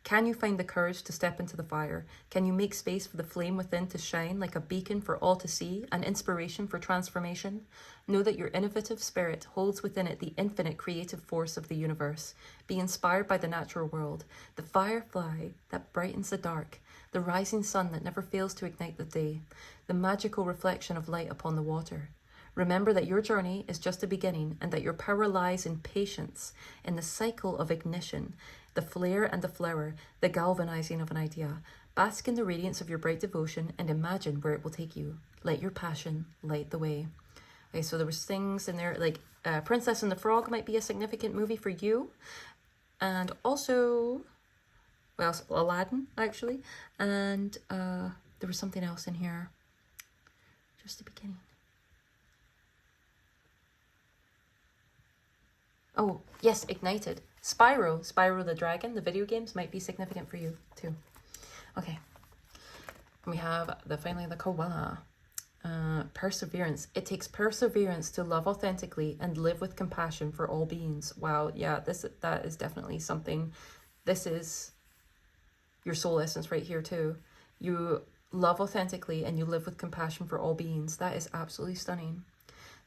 Can you find the courage to step into the fire? Can you make space for the flame within to shine like a beacon for all to see, an inspiration for transformation? Know that your innovative spirit holds within it the infinite creative force of the universe. Be inspired by the natural world, the firefly that brightens the dark, the rising sun that never fails to ignite the day, the magical reflection of light upon the water. Remember that your journey is just a beginning and that your power lies in patience, in the cycle of ignition, the flare and the flower, the galvanizing of an idea. Bask in the radiance of your bright devotion and imagine where it will take you. Let your passion light the way. Okay, so there was things in there like Princess and the Frog might be a significant movie for you. And also, well, Aladdin, actually. And there was something else in here. Just the beginning. Oh, yes, Ignited. Spyro the Dragon, the video games might be significant for you too. Okay. We have finally the koala. Perseverance. It takes perseverance to love authentically and live with compassion for all beings. Wow, yeah, that is definitely something. This is your soul essence right here too. You love authentically and you live with compassion for all beings. That is absolutely stunning.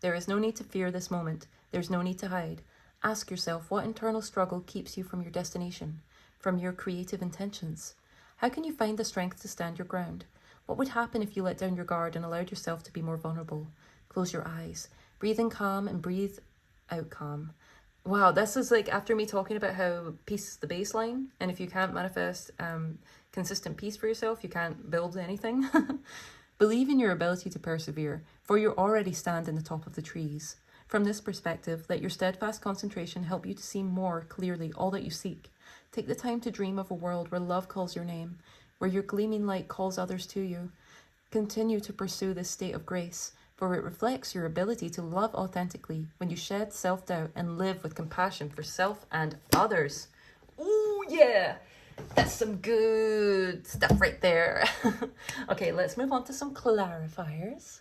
There is no need to fear this moment. There's no need to hide. Ask yourself, what internal struggle keeps you from your destination, from your creative intentions? How can you find the strength to stand your ground? What would happen if you let down your guard and allowed yourself to be more vulnerable? Close your eyes, breathe in calm and breathe out calm. Wow, this is like after me talking about how peace is the baseline, and if you can't manifest consistent peace for yourself, you can't build anything. Believe in your ability to persevere, for you already stand in the top of the trees. From this perspective, let your steadfast concentration help you to see more clearly all that you seek. Take the time to dream of a world where love calls your name, where your gleaming light calls others to you. Continue to pursue this state of grace, for it reflects your ability to love authentically when you shed self-doubt and live with compassion for self and others. Ooh, yeah! That's some good stuff right there. Okay, let's move on to some clarifiers.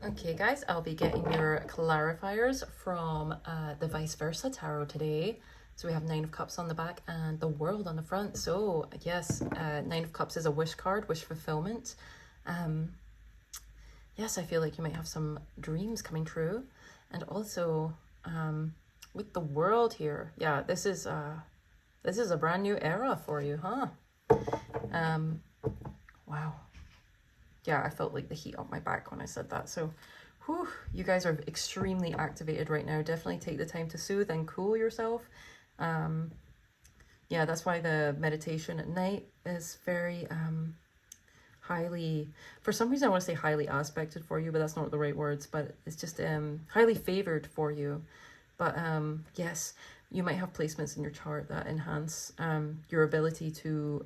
Okay guys, I'll be getting your clarifiers from the Vice Versa Tarot today. So we have 9 of Cups on the back and the World on the front. So yes, 9 of Cups is a wish card, wish fulfillment. Yes, I feel like you might have some dreams coming true. And also with the World here, yeah, this is a brand new era for you, huh? Wow. yeah, I felt like the heat up my back when I said that. So, whew, you guys are extremely activated right now. Definitely take the time to soothe and cool yourself. Yeah, that's why the meditation at night is very highly, for some reason I want to say highly aspected for you, but that's not the right words, but it's just highly favored for you. But yes, you might have placements in your chart that enhance your ability to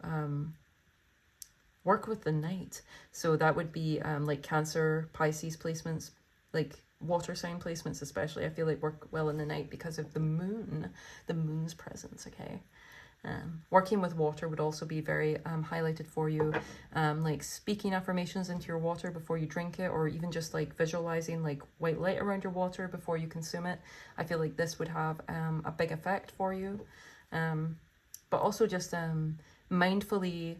work with the night. So that would be like Cancer, Pisces placements, like water sign placements especially, I feel like work well in the night because of the moon's presence, okay? Working with water would also be very highlighted for you, like speaking affirmations into your water before you drink it, or even just like visualizing like white light around your water before you consume it. I feel like this would have a big effect for you. But also just mindfully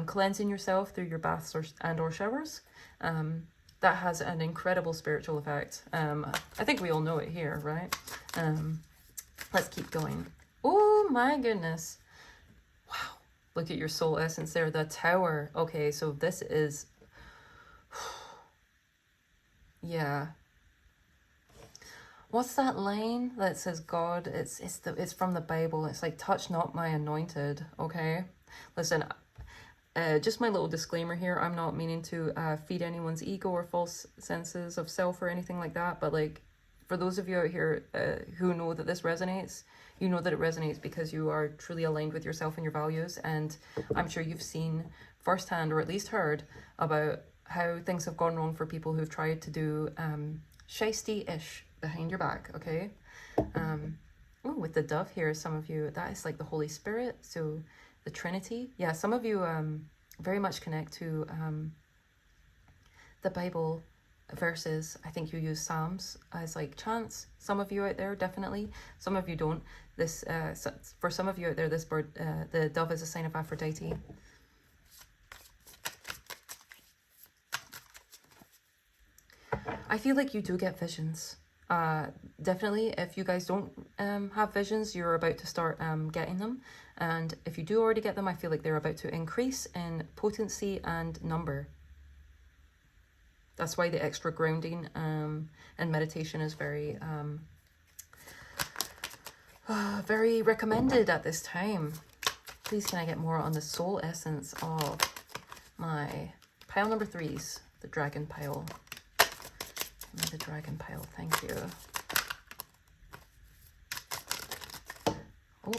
cleansing yourself through your baths or showers. That has an incredible spiritual effect. I think we all know it here, right? Let's keep going. Oh my goodness. Wow. Look at your soul essence there. The Tower. Okay, so this is... yeah. What's that line that says God? It's from the Bible. It's like, touch not my anointed, okay? Listen, just my little disclaimer here, I'm not meaning to feed anyone's ego or false senses of self or anything like that, but like, for those of you out here who know that this resonates, you know that it resonates because you are truly aligned with yourself and your values, and I'm sure you've seen firsthand, or at least heard, about how things have gone wrong for people who've tried to do shisty-ish behind your back, okay? Oh, with the dove here, some of you, that is like the Holy Spirit, so the Trinity. Yeah, some of you very much connect to the Bible verses. I think you use Psalms as like chants. Some of you out there, definitely. Some of you don't. This for some of you out there, this bird, the dove, is a sign of Aphrodite. I feel like you do get visions. Definitely, if you guys don't have visions, you're about to start getting them. And if you do already get them, I feel like they're about to increase in potency and number. That's why the extra grounding and meditation is very, very recommended at this time. Please, can I get more on the soul essence of my pile number 3s, the dragon pile. The dragon pile, thank you. Oh,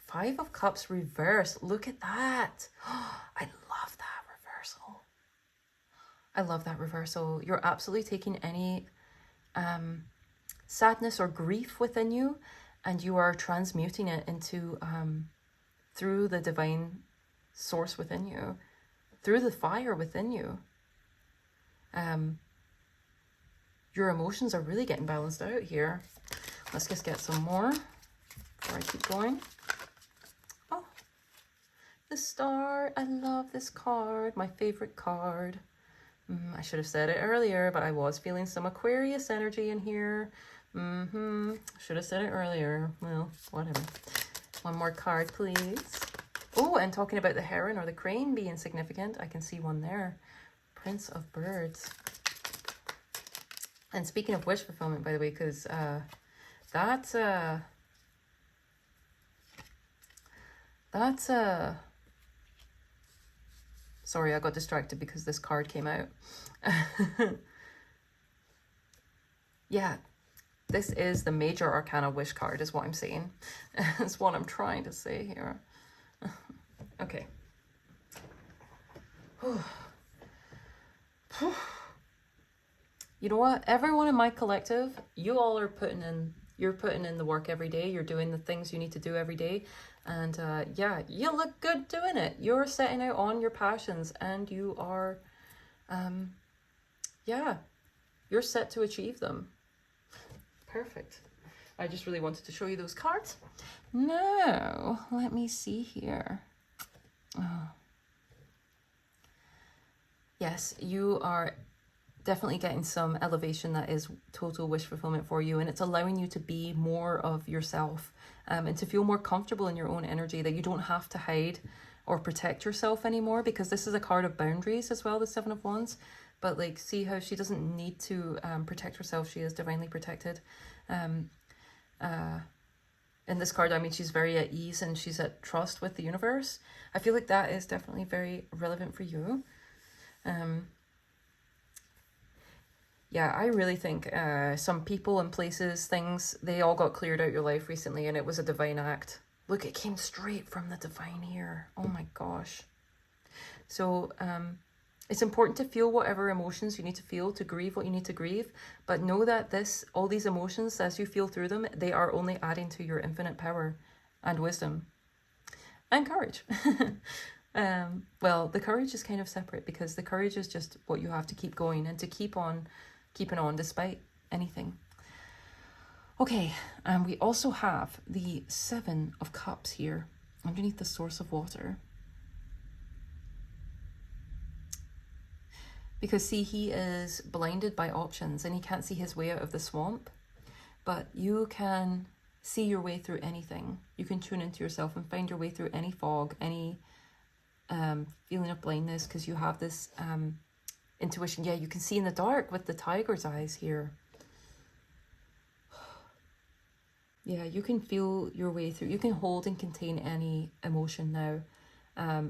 5 of Cups reverse. Look at that. I love that reversal. I love that reversal. You're absolutely taking any sadness or grief within you, and you are transmuting it into through the divine source within you, through the fire within you. Your emotions are really getting balanced out here. Let's just get some more before I keep going. Oh, the Star. I love this card. My favorite card. I should have said it earlier, but I was feeling some Aquarius energy in here. Should have said it earlier. Well, whatever. One more card, please. Oh, and talking about the heron or the crane being significant, I can see one there. Prince of Birds. And speaking of wish fulfillment, by the way, because that's sorry, I got distracted because this card came out. Yeah, this is the major arcana wish card is what I'm saying. That's what I'm trying to say here. Okay. You know what? Everyone in my collective, you all are you're putting in the work every day. You're doing the things you need to do every day. And yeah, you look good doing it. You're setting out on your passions, and you are, yeah, you're set to achieve them. Perfect. I just really wanted to show you those cards. Now, let me see here. Oh. Yes, you are definitely getting some elevation that is total wish fulfillment for you, and it's allowing you to be more of yourself and to feel more comfortable in your own energy, that you don't have to hide or protect yourself anymore, because this is a card of boundaries as well, the Seven of Wands. But like, see how she doesn't need to protect herself. She is divinely protected. In this card, I mean, she's very at ease and she's at trust with the universe. I feel like that is definitely very relevant for you. Yeah, I really think some people and places, things, they all got cleared out your life recently, and it was a divine act. Look, it came straight from the divine here. Oh my gosh. So it's important to feel whatever emotions you need to feel, to grieve what you need to grieve, but know that all these emotions, as you feel through them, they are only adding to your infinite power and wisdom and courage. Well, the courage is kind of separate, because the courage is just what you have to keep going and to keep on keeping on despite anything. Okay, and we also have the Seven of Cups here underneath the source of water. Because see, he is blinded by options and he can't see his way out of the swamp, but you can see your way through anything. You can tune into yourself and find your way through any fog, any feeling of blindness, because you have this intuition. Yeah, you can see in the dark with the tiger's eyes here. Yeah, you can feel your way through. You can hold and contain any emotion now.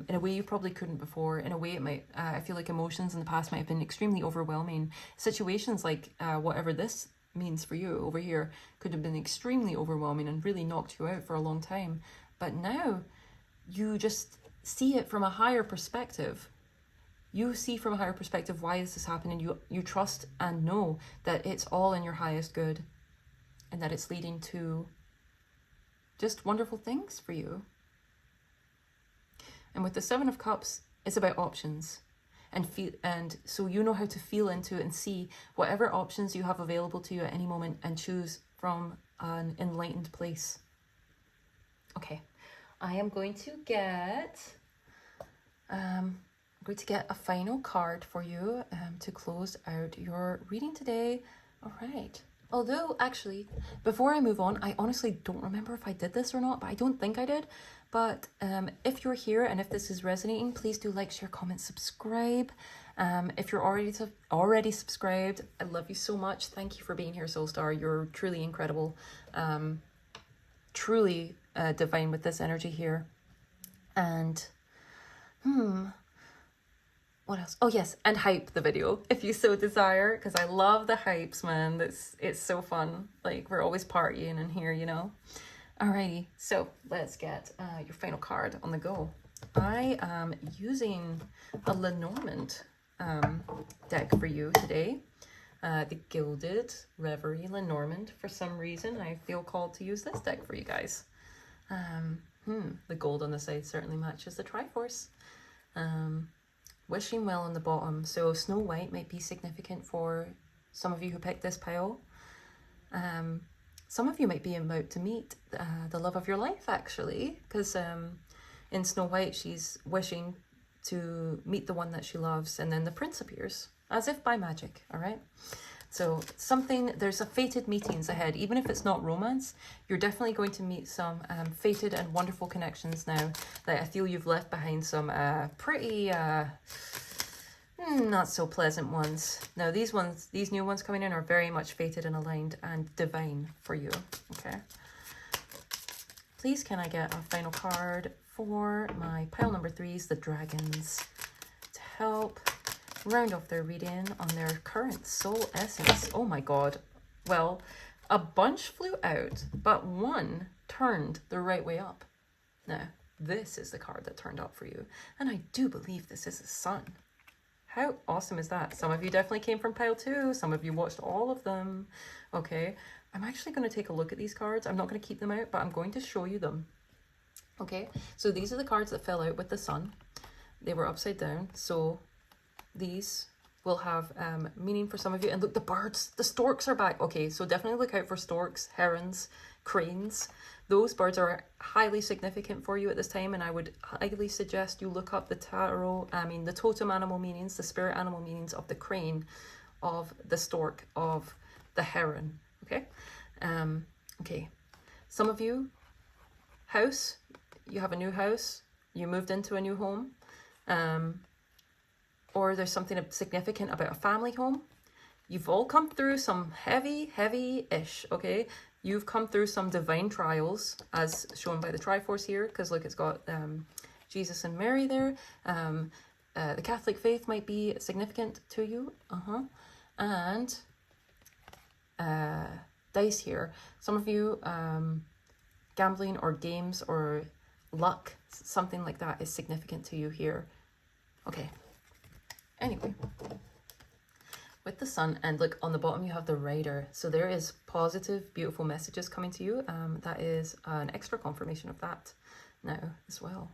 In a way you probably couldn't before. In a way it might, I feel like emotions in the past might have been extremely overwhelming. Situations like whatever this means for you over here could have been extremely overwhelming and really knocked you out for a long time. But now you just see it from a higher perspective. You see from a higher perspective why this is happening. You trust and know that it's all in your highest good and that it's leading to just wonderful things for you. And with the Seven of Cups, it's about options. And so you know how to feel into it and see whatever options you have available to you at any moment and choose from an enlightened place. Okay, I am going to get a final card for you to close out your reading today. All right. Although, actually, before I move on, I honestly don't remember if I did this or not, but I don't think I did. But if you're here and if this is resonating, please do like, share, comment, subscribe. If you're already subscribed, I love you so much. Thank you for being here, Soul Star. You're truly incredible. Truly divine with this energy here. And, what else? Oh yes, and hype the video if you so desire, because I love the hypes, man. It's so fun. Like, we're always partying in here, you know. Alrighty, so let's get your final card on the go. I am using a Lenormand deck for you today. The Gilded Reverie Lenormand. For some reason, I feel called to use this deck for you guys. The gold on the side certainly matches the Triforce. Wishing well on the bottom. So Snow White might be significant for some of you who picked this pile. Some of you might be about to meet the love of your life, actually, because in Snow White, she's wishing to meet the one that she loves, and then the prince appears, as if by magic, all right? So there's a fated meetings ahead. Even if it's not romance, you're definitely going to meet some fated and wonderful connections now that I feel you've left behind some pretty not so pleasant ones. Now these new ones coming in are very much fated and aligned and divine for you, okay? Please can I get a final card for my pile number 3s, the dragons, to help round off their reading on their current soul essence. Oh my god. Well, a bunch flew out, but one turned the right way up. Now, this is the card that turned up for you, and I do believe this is a sun. How awesome is that? Some of you definitely came from pile 2. Some of you watched all of them. Okay, I'm actually going to take a look at these cards. I'm not going to keep them out, but I'm going to show you them. Okay, so these are the cards that fell out with the sun. They were upside down, so these will have meaning for some of you. And look, the birds, the storks are back. Okay, so definitely look out for storks, herons, cranes. Those birds are highly significant for you at this time, and I would highly suggest you look up the the totem animal meanings, the spirit animal meanings of the crane, of the stork, of the heron, okay? Okay, some of you, you have a new house, you moved into a new home, or there's something significant about a family home. You've all come through some heavy-ish, okay? You've come through some divine trials, as shown by the Triforce here, because look, it's got Jesus and Mary there. The Catholic faith might be significant to you. And dice here. Some of you, gambling or games or luck, something like that is significant to you here. Okay. Anyway. With the sun, and look, on the bottom you have the Rider. So there is positive, beautiful messages coming to you. That is an extra confirmation of that now as well.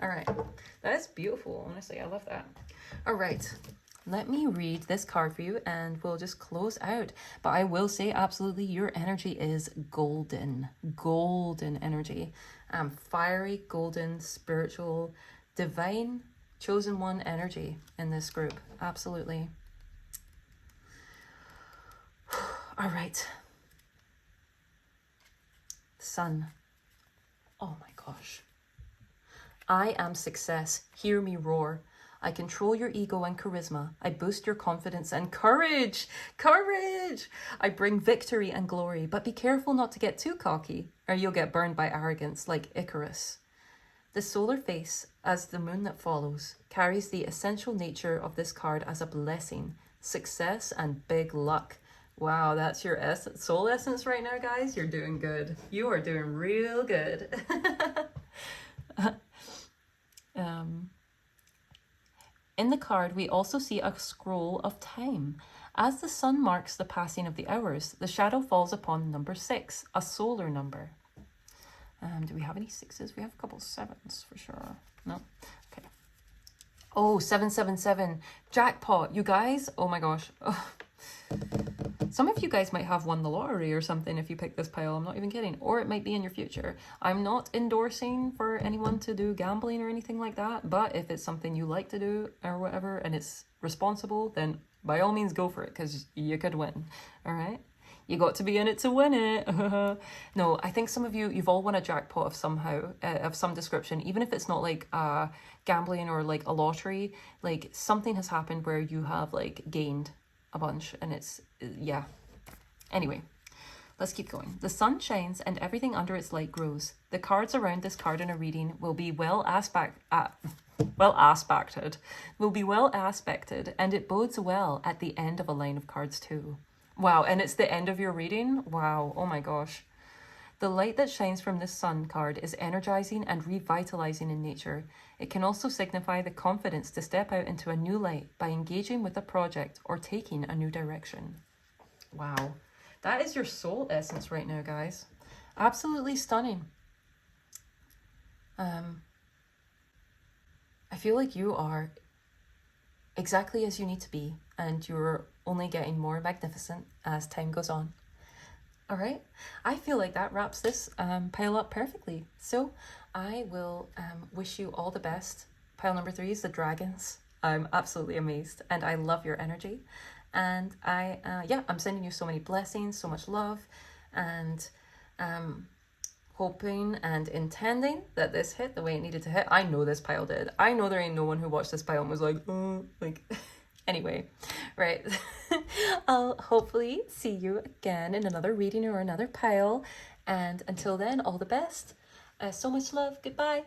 All right, that is beautiful. Honestly, I love that. All right, let me read this card for you and we'll just close out. But I will say, absolutely, your energy is golden energy. Fiery, golden, spiritual, divine, chosen one energy in this group. Absolutely. All right. Sun. Oh my gosh. I am success. Hear me roar. I control your ego and charisma. I boost your confidence and courage. Courage! I bring victory and glory, but be careful not to get too cocky, or you'll get burned by arrogance like Icarus. The solar face, as the moon that follows, carries the essential nature of this card as a blessing, success, and big luck. Wow, that's your soul essence right now, guys. You're doing good. You are doing real good. In the card, we also see a scroll of time. As the sun marks the passing of the hours, the shadow falls upon number 6, a solar number. Do we have any 6s? We have a couple 7s for sure. No? Okay. Oh, 777. Jackpot. You guys, oh my gosh. Oh. Some of you guys might have won the lottery or something if you pick this pile. I'm not even kidding. Or it might be in your future. I'm not endorsing for anyone to do gambling or anything like that. But if it's something you like to do or whatever and it's responsible, then by all means go for it, because you could win. All right? You got to be in it to win it. No, I think some of you, you've all won a jackpot of some description, even if it's not like gambling or like a lottery. Like something has happened where you have like gained a bunch, and it's, yeah. Anyway, let's keep going. The sun shines and everything under its light grows. The cards around this card in a reading will be well aspected, and it bodes well at the end of a line of cards too. Wow, and it's the end of your reading? Wow, oh my gosh. The light that shines from this sun card is energizing and revitalizing in nature. It can also signify the confidence to step out into a new light by engaging with a project or taking a new direction. Wow, that is your soul essence right now, guys. Absolutely stunning. I feel like you are exactly as you need to be, and you're only getting more magnificent as time goes on. All right, I feel like that wraps this pile up perfectly. So I will wish you all the best. Pile number 3 is the dragons. I'm absolutely amazed, and I love your energy. And I'm sending you so many blessings, so much love, and hoping and intending that this hit the way it needed to hit. I know this pile did. I know there ain't no one who watched this pile and was like, oh, like... Anyway, right. I'll hopefully see you again in another reading or another pile. And until then, all the best. So much love. Goodbye.